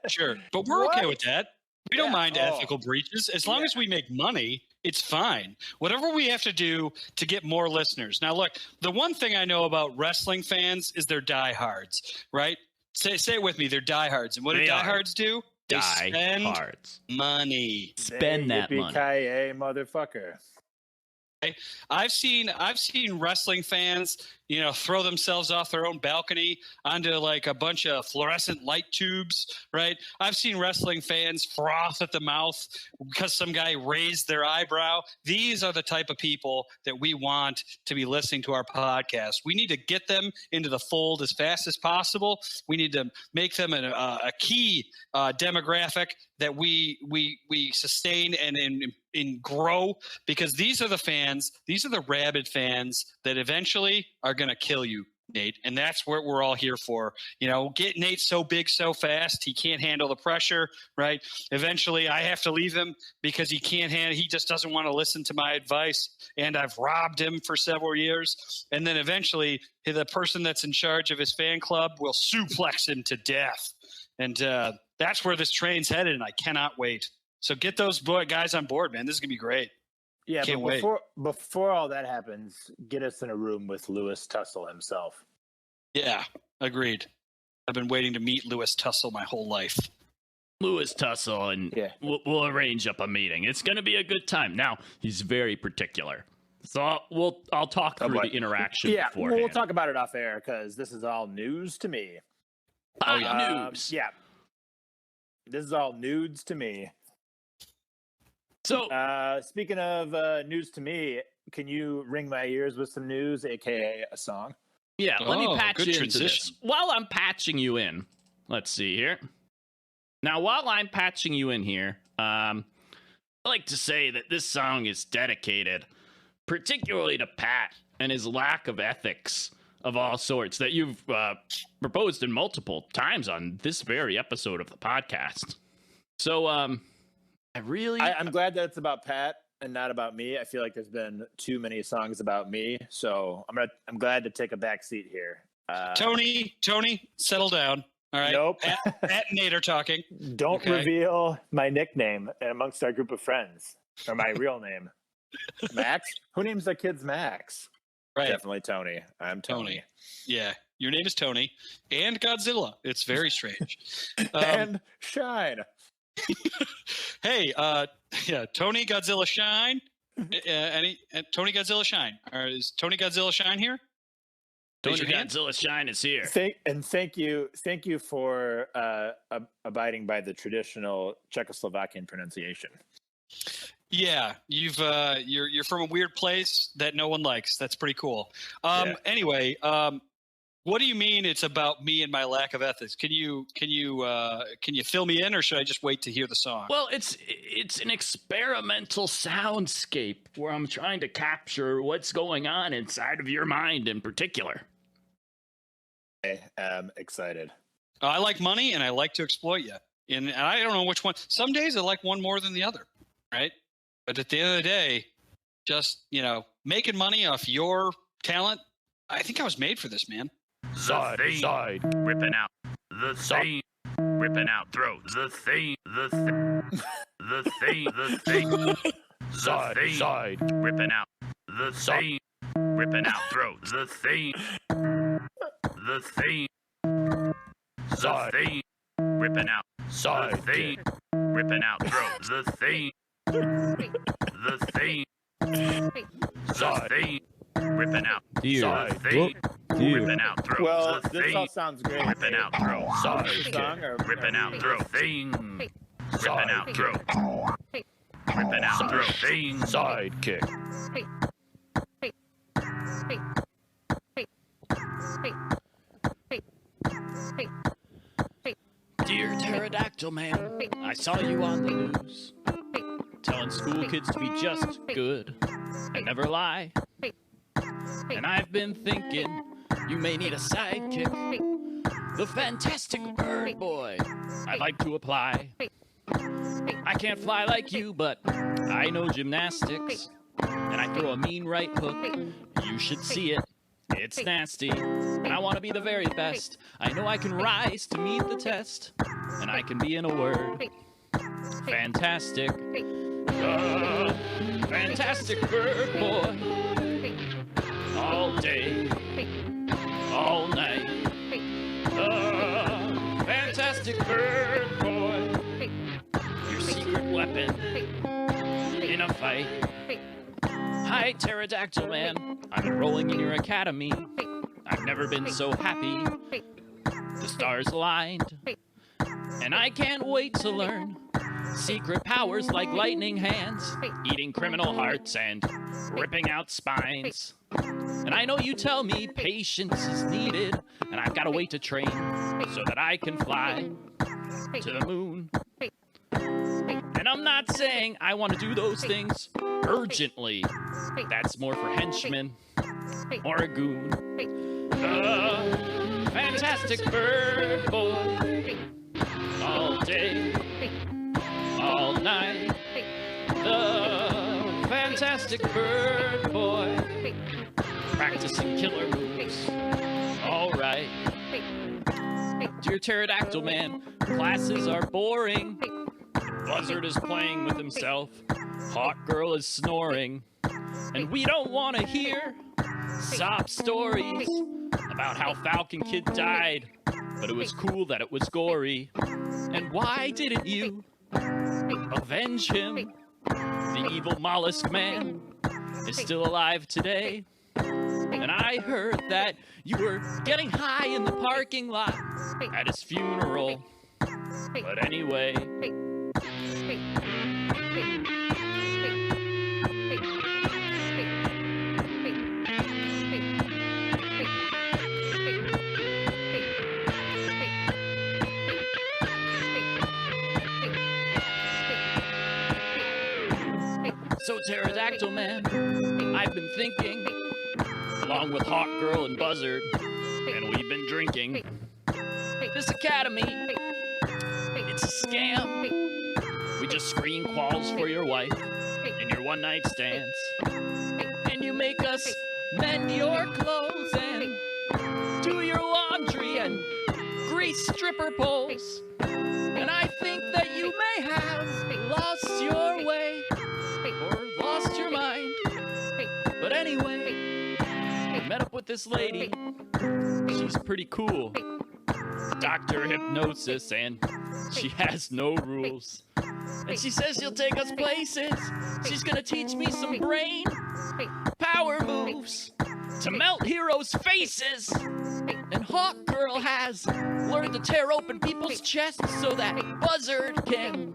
Sure, but we're okay with that. We don't mind Oh. ethical breaches. As long as we make money, it's fine. Whatever we have to do to get more listeners. Now, look, the one thing I know about wrestling fans is they're diehards, right? Say it with me. They're diehards. And what do They are. diehards do? They spend Diehards. money. Spend that money. Yippee-ki-yay, motherfucker. I've seen wrestling fans, throw themselves off their own balcony onto like a bunch of fluorescent light tubes, right? I've seen wrestling fans froth at the mouth because some guy raised their eyebrow. These are the type of people that we want to be listening to our podcast. We need to get them into the fold as fast as possible. We need to make them a key demographic that we sustain and grow, because these are the fans, these are the rabid fans that eventually are going to kill you, Nate. And that's what we're all here for. Get Nate so big so fast he can't handle the pressure, right? Eventually I have to leave him because he just doesn't want to listen to my advice, and I've robbed him for several years. And then eventually the person that's in charge of his fan club will suplex him to death. And that's where this train's headed, and I cannot wait. So get those guys on board, man. This is going to be great. Yeah, Can't but before all that happens, get us in a room with Louis Tussle himself. Yeah, agreed. I've been waiting to meet Louis Tussle my whole life. Louis Tussle, and Yeah. we'll arrange up a meeting. It's going to be a good time. Now, he's very particular. So I'll talk through the interaction Yeah, beforehand. we'll talk about it off air because this is all news to me. News. Yeah. This is all nudes to me. So Speaking of news to me, can you ring my ears with some news, aka a song? yeah, let me patch good you into transition. this. While I'm patching you in, let's see here. Now, while I'm patching you in here, I like to say that this song is dedicated particularly to Pat and his lack of ethics of all sorts that you've proposed in multiple times on this very episode of the podcast. So, I'm glad that it's about Pat and not about me. I feel like there's been too many songs about me, so I'm glad to take a back seat here. Tony, settle down. All right. Nope. Pat and Nate are talking. Don't reveal my nickname amongst our group of friends, or my real name. Max? Who names their kids Max? Right. Definitely Tony. I'm Tony. Yeah. Your name is Tony and Godzilla. It's very strange. And Shine. Hey, Tony Godzilla Shine. Tony Godzilla Shine. Is Tony Godzilla Shine here? Tony Godzilla Shine is here. Thank you for abiding by the traditional Czechoslovakian pronunciation. Yeah, you're from a weird place that no one likes. That's pretty cool. Anyway, what do you mean it's about me and my lack of ethics? Can you fill me in, or should I just wait to hear the song? Well, it's an experimental soundscape where I'm trying to capture what's going on inside of your mind in particular. I am excited. I like money and I like to exploit you. And I don't know which one. Some days I like one more than the other, right? But at the end of the day, just, making money off your talent, I think I was made for this, man. Side, ripping out the thing, ripping out throats. The thing, side, ripping out the thing, ripping out throats. The thing, side, ripping out side, ripping out throats. The thing, side, ripping out side, ripping out throats. Well, this all sounds great. Ripping out throats. Side, ripping out throats. Thing, ripping out throats. Ripping out throats. Thing, sidekick. Dear Pterodactyl Man, I saw you on the news, telling school kids to be just good and never lie. And I've been thinking you may need a sidekick, the fantastic Birdboy. I'd like to apply. I can't fly like you, but I know gymnastics, and I throw a mean right hook. You should see it. It's nasty, and I want to be the very best. I know I can rise to meet the test, and I can be, in a word, fantastic. Fantastic bird boy. All day, all night. Fantastic bird boy. Your secret weapon in a fight. Hi, Pterodactyl Man. I'm enrolling in your academy. I've never been so happy. The stars aligned, and I can't wait to learn secret powers like lightning hands, eating criminal hearts and ripping out spines. And I know you tell me patience is needed, and I've got to wait to train so that I can fly to the moon. And I'm not saying I want to do those things urgently. That's more for henchmen or a goon. Fantastic bird boy. All day, all night. The fantastic bird boy. Practicing killer moves. All right. Dear Pterodactyl Man, classes are boring. Buzzard is playing with himself. Hawk Girl is snoring. And we don't want to hear sob stories about how Falcon Kid died, but it was cool that it was gory. And why didn't you avenge him? The evil mollusk man is still alive today. And I heard that you were getting high in the parking lot at his funeral. But anyway... So Pterodactyl Man, I've been thinking, along with Hawk Girl and Buzzard, and we've been drinking. This academy, it's a scam. We just screen quals for your wife in your one-night stands. And you make us mend your clothes and do your laundry and grease stripper poles. And I think that you may have lost your way or lost your mind. But anyway, I met up with this lady. She's pretty cool. Dr. Hypnosis, and she has no rules. And she says she'll take us places. She's gonna teach me some brain power moves to melt heroes' faces. And Hawk Girl has learned to tear open people's chests so that Buzzard can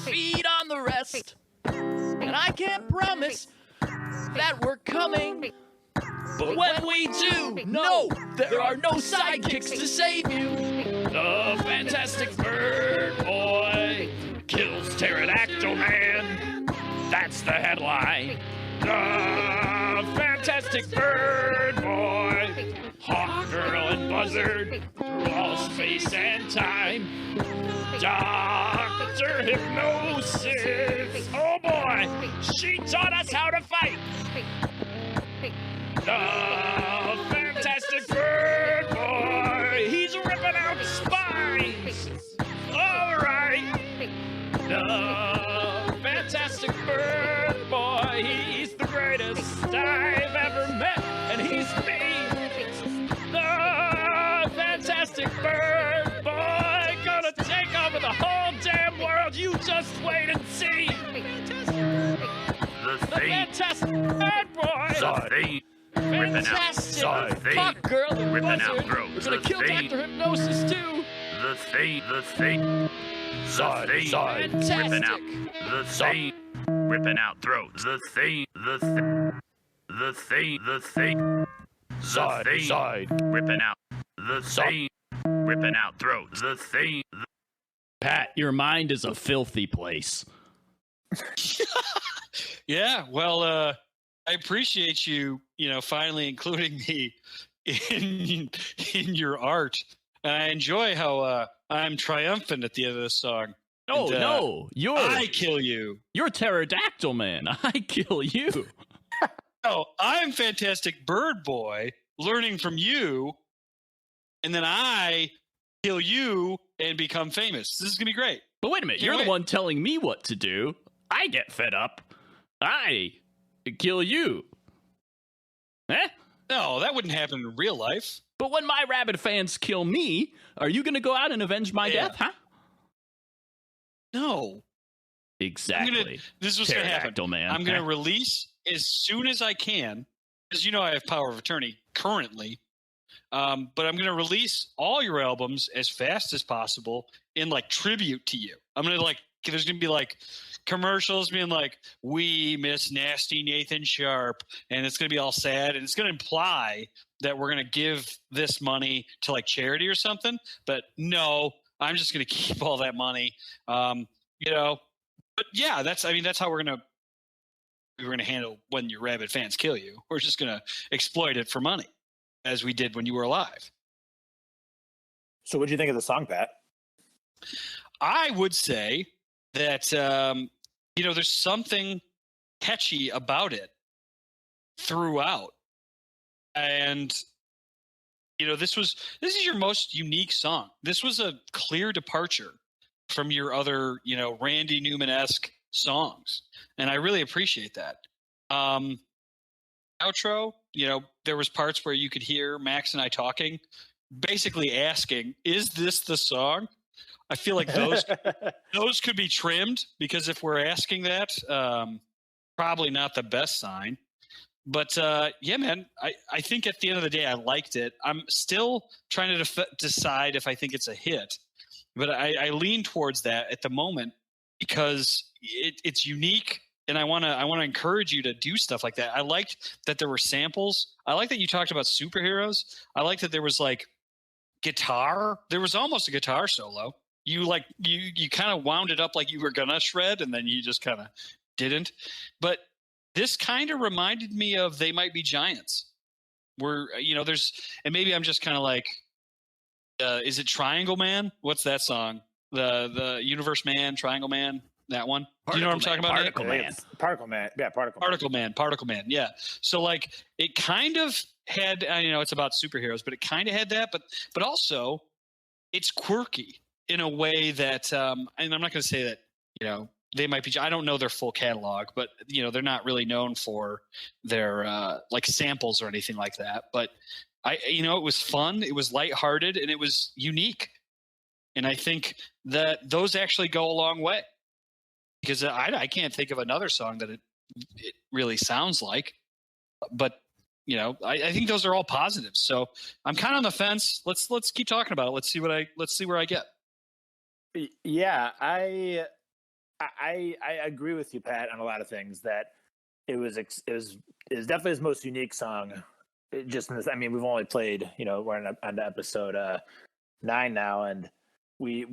feed on the rest. And I can't promise that we're coming, but when we do, no, there are no sidekicks to save you. The Fantastic Bird Boy kills Pterodactyl Man. That's the headline. The Fantastic Bird Boy, Hawk Girl and Buzzard, through all space and time. Dr. Hypnosis, oh boy, she taught us how to fight. The Fantastic Bird Boy, he's ripping out spines. All right. The Fantastic Bird Boy, he's the greatest I've ever met, and he's me. The Fantastic Bird Boy, gonna take over the whole damn world. You just wait and see. The Fantastic Bird Boy. Fantastic! Hawk Girl and Buzzard. We're gonna kill Dr. Hypnosis too. The thing. Fantastic! Ripping out throats. The thing. Ripping out. The thing. Ripping out throats. The thing. Pat, your mind is a filthy place. Yeah, well, I appreciate you, finally including me in your art. And I enjoy how I'm triumphant at the end of the song. No, And, no, I kill you. You're Pterodactyl Man. I kill you. No, I'm Fantastic Bird Boy, learning from you, and then I kill you and become famous. This is gonna be great. But wait a minute, you're the one telling me what to do. I get fed up. I kill you. Eh? No, that wouldn't happen in real life. But when my rabid fans kill me, are you going to go out and avenge my death, huh? No. Exactly. This is what's going to happen. Man. I'm going to release as soon as I can, because I have power of attorney currently. But I'm going to release all your albums as fast as possible in tribute to you. I'm going to there's going to be commercials being we miss nasty Nathan Sharp, and it's going to be all sad, and it's going to imply that we're going to give this money to charity or something. But no, I'm just going to keep all that money. But yeah, that's how we're going to handle when your rabid fans kill you. We're just going to exploit it for money, as we did when you were alive. So what'd you think of the song, Pat? I would say that there's something catchy about it throughout, and this is your most unique song. This was a clear departure from your other Randy Newman-esque songs, and I really appreciate that. Outro, there was parts where you could hear Max and I talking, basically asking, "Is this the song?" I feel like those could be trimmed, because if we're asking that, probably not the best sign. But yeah, man, I think at the end of the day, I liked it. I'm still trying to decide if I think it's a hit, but I lean towards that at the moment because it's unique, and I want to encourage you to do stuff like that. I liked that there were samples. I like that you talked about superheroes. I like that there was guitar. There was almost a guitar solo. You kind of wound it up like you were gonna shred, and then you just kind of didn't. But this kind of reminded me of They Might Be Giants. Where, there's, and maybe I'm just kind of like, is it Triangle Man? What's that song? The Universe Man, Triangle Man, that one. Do you know what I'm talking about? Particle Nate? Man. Particle Man. Yeah, Particle Man. Yeah. So like it kind of had, it's about superheroes, but it kind of had that, but also it's quirky in a way that, and I'm not going to say that, They Might Be, I don't know their full catalog, but they're not really known for their like samples or anything like that. But it was fun, it was lighthearted, and it was unique. And I think that those actually go a long way, because I can't think of another song that it really sounds like. But I think those are all positives. So I'm kind of on the fence. Let's keep talking about it. Let's see where I get. Yeah, I agree with you, Pat, on a lot of things. That it was definitely his most unique song. Just in this, I mean, we've only played, we're on to episode 9 now, and I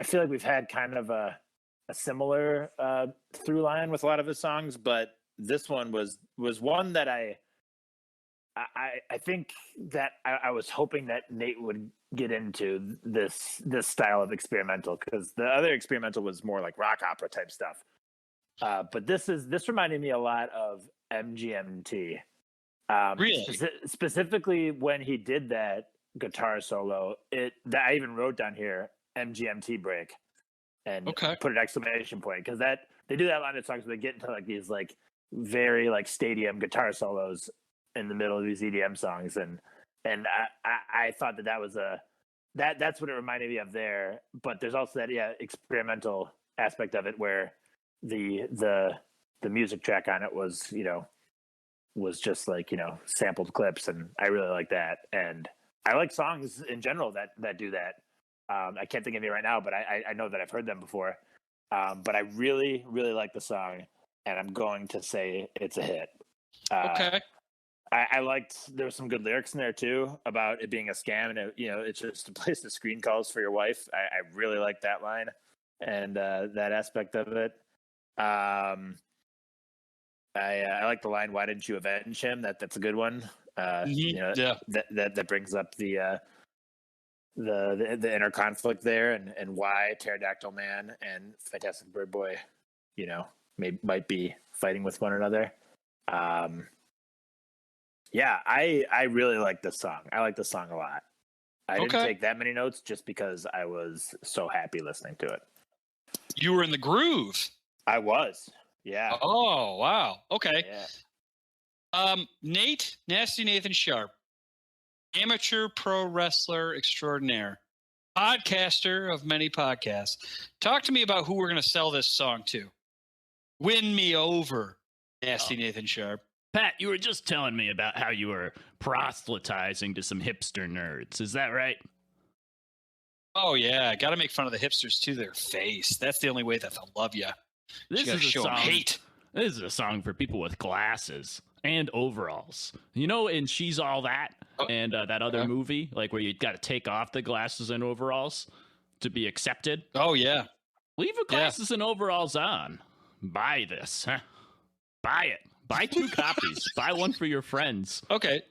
feel like we've had kind of a similar through line with a lot of his songs, but this one was one that I think that I was hoping that Nate would get into this style of experimental, because the other experimental was more like rock opera type stuff. But this reminded me a lot of MGMT. Really? Specifically when he did that guitar solo, that I even wrote down here, MGMT break, and put an exclamation point, because that they do that a lot of songs where they get into like these like very like stadium guitar solos in the middle of these EDM songs, and I thought that was that's what it reminded me of there. But there's also that experimental aspect of it where the music track on it was was just like sampled clips, and I really like that. And I like songs in general that do that. I can't think of any right now, but I know that I've heard them before. But I really, really like the song, and I'm going to say it's a hit. Okay. I liked, there was some good lyrics in there too about it being a scam, and it's just a place to screen calls for your wife. I really like that line and that aspect of it. I like the line, "Why didn't you avenge him?" That's a good one. That brings up the inner conflict there, and why Pterodactyl Man and Fantastic Birdboy, might be fighting with one another. I really like this song. I like this song a lot. I didn't take that many notes just because I was so happy listening to it. You were in the groove. I was. Yeah. Oh, wow. Okay. Yeah. Nate, Nasty Nathan Sharp, amateur pro wrestler extraordinaire, podcaster of many podcasts. Talk to me about who we're going to sell this song to. Win me over, Nasty Nathan Sharp. Pat, you were just telling me about how you were proselytizing to some hipster nerds. Is that right? Oh, yeah. Got to make fun of the hipsters to their face. That's the only way that they'll love you. This is a show 'em song. hate. This is a song for people with glasses and overalls. And She's All That and that other movie, like where you got to take off the glasses and overalls to be accepted. Oh, yeah. Leave the glasses and overalls on. Buy this. Huh? Buy it. Buy 2 copies. Buy one for your friends. Okay.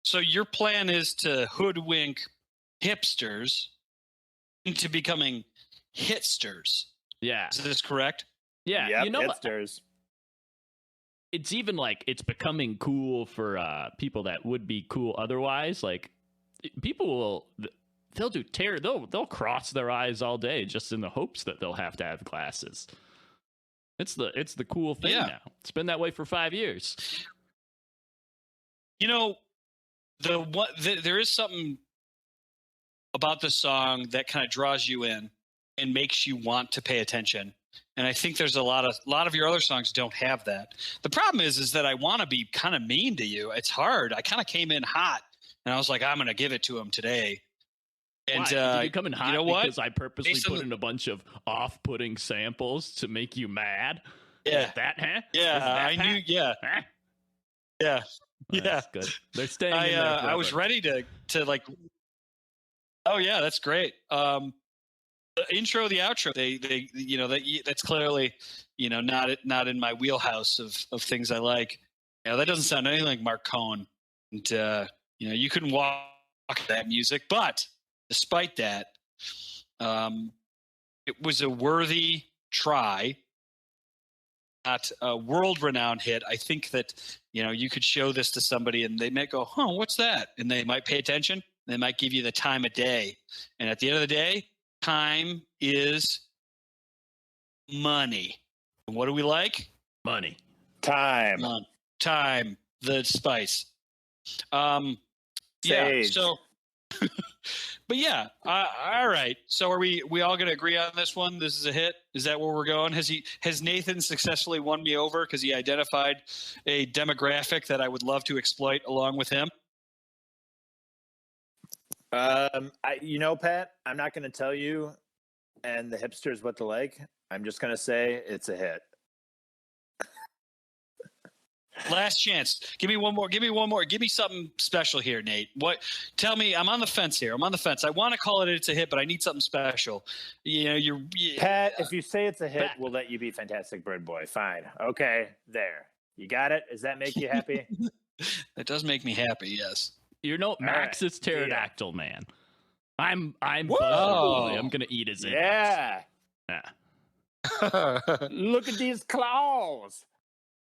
So your plan is to hoodwink hipsters into becoming hitsters. Yeah. Is this correct? Yeah. Yep, hipsters. It's even like it's becoming cool for people that would be cool otherwise. Like people they'll cross their eyes all day just in the hopes that they'll have to have glasses. It's the cool thing now. It's been that way for 5 years. There is something about the song that kind of draws you in and makes you want to pay attention. And I think there's a lot of your other songs don't have that. The problem is that I want to be kind of mean to you. It's hard. I kind of came in hot, and I was like, I'm going to give it to him today. And Did you come in hot because I purposely Based on put in a bunch of off-putting samples to make you mad? Yeah. Is that, huh? Yeah, I knew. Yeah, Huh? yeah, Well, yeah. that's good. They're staying in there I was forever. ready to like. Oh yeah, that's great. The intro, the outro, they that's clearly, not in my wheelhouse of things I like. That doesn't sound anything like Mark Cohn. And, you couldn't walk that music. But despite that, it was a worthy try, not a world-renowned hit. I think that, you could show this to somebody and they might go, huh, what's that? And they might pay attention. They might give you the time of day. And at the end of the day, time is money. And what do we like? Money. Time. Time, the spice. Yeah, Sage. so but yeah, all right. So are we all going to agree on this one? This is a hit. Is that where we're going? Has Nathan successfully won me over because he identified a demographic that I would love to exploit along with him? Pat, I'm not going to tell you and the hipsters what to like. I'm just going to say it's a hit. Last chance. Give me one more. Give me something special here, Nate. Tell me. I'm on the fence here. I want to call it's a hit, but I need something special. Pat, if you say it's a hit, we'll let you be Fantastic Birdboy. Fine. Okay, there. You got it? Does that make you happy? That does make me happy, yes. Max is pterodactyl, man. I'm Buzz Whoa. Boy. I'm gonna eat his Yeah. Yeah. Look at these claws.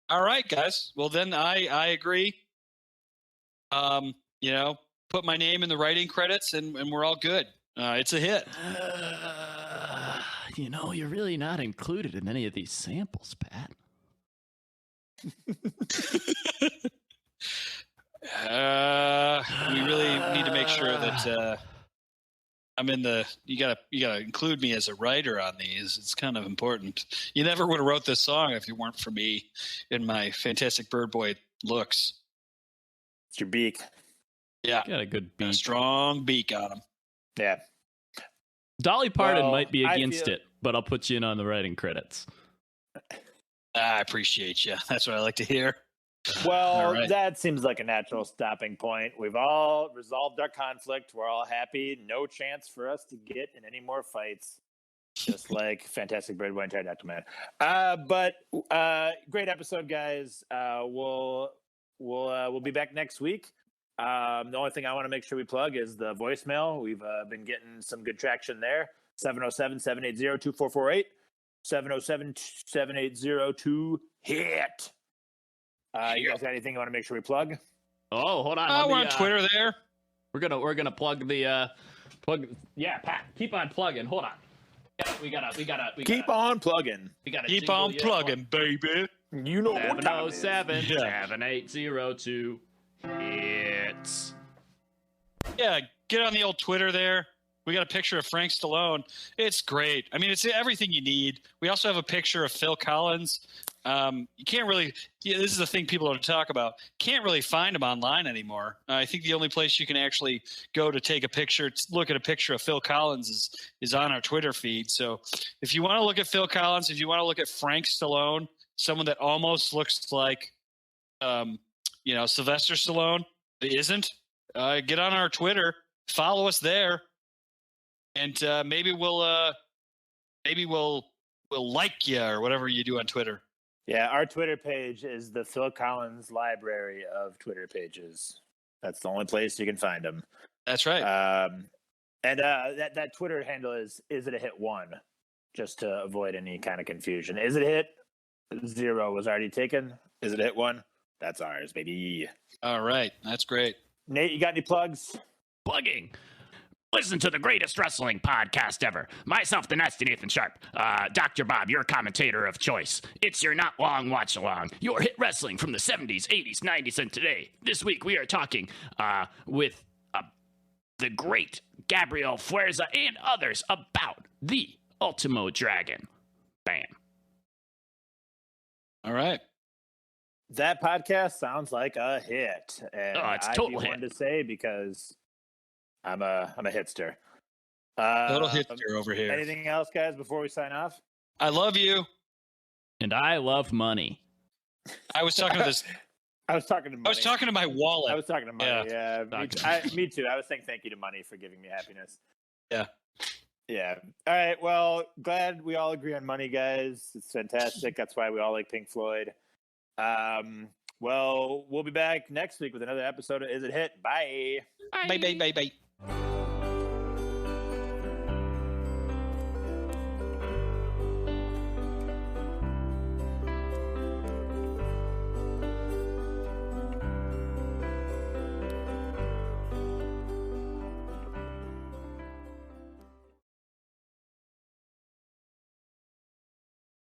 All right, guys. Well, then I agree. Put my name in the writing credits, and we're all good. It's a hit. You're really not included in any of these samples, Pat. We really need to make sure that I'm in the. You gotta include me as a writer on these. It's kind of important. You never would have wrote this song if it weren't for me and my Fantastic Birdboy looks. It's your beak. Yeah, Got a good got a beat. strong beak on him. Yeah. Dolly Parton Well, might be I against feel- it, but I'll put you in on the writing credits. I appreciate you. That's what I like to hear. Well, All right. that seems like a natural stopping point. We've all resolved our conflict. We're all happy. No chance for us to get in any more fights. Just like Fantastic Birdboy and Pterodactyl Man. But great episode, guys. We'll be back next week. The only thing I want to make sure we plug is the voicemail. We've been getting some good traction there. 707-780-2448. 707-780-2-HIT. You guys got anything you want to make sure we plug? Oh, hold on. We're on Twitter there. We're gonna plug the plug. Yeah, Pat, keep on plugging. Hold on. Yeah, we gotta Keep on plugging. We gotta Keep on plugging, baby. You know what time it is. 707-7802 hits. Yeah, get on the old Twitter there. We got a picture of Frank Stallone. It's great. I mean, it's everything you need. We also have a picture of Phil Collins. You can't really. Yeah, this is the thing people don't talk about. Can't really find him online anymore. I think the only place you can actually go to take a picture, look at a picture of Phil Collins, is on our Twitter feed. So, if you want to look at Phil Collins, if you want to look at Frank Stallone, someone that almost looks like, Sylvester Stallone, but isn't, get on our Twitter, follow us there. And maybe we'll like you or whatever you do on Twitter. Yeah, our Twitter page is the Phil Collins library of Twitter pages. That's the only place you can find them. That's right. And that Twitter handle is it a hit 1, just to avoid any kind of confusion. Is it a hit? 0 was already taken. Is it a hit 1? That's ours, baby. All right, that's great. Nate, you got any plugs? Plugging. Listen to the greatest wrestling podcast ever. Myself, the nasty Nathan Sharp. Dr. Bob, your commentator of choice. It's your not long watch along. Your hit wrestling from the 70s, 80s, 90s, and today. This week we are talking with the great Gabriel Fuerza and others about the Ultimo Dragon. Bam. All right. That podcast sounds like a hit. And It's a I'd total be hit. one to say because I'm a hitster. Little hipster over here. Anything else, guys, before we sign off? I love you. And I love money. I was talking to this. I was talking to money. I was talking to my wallet. I was talking to money. Yeah, Talking to me too. I was saying thank you to money for giving me happiness. Yeah. Yeah. All right. Well, glad we all agree on money, guys. It's fantastic. That's why we all like Pink Floyd. Well, we'll be back next week with another episode of Is It Hit? Bye. Bye, bye, bye, bye.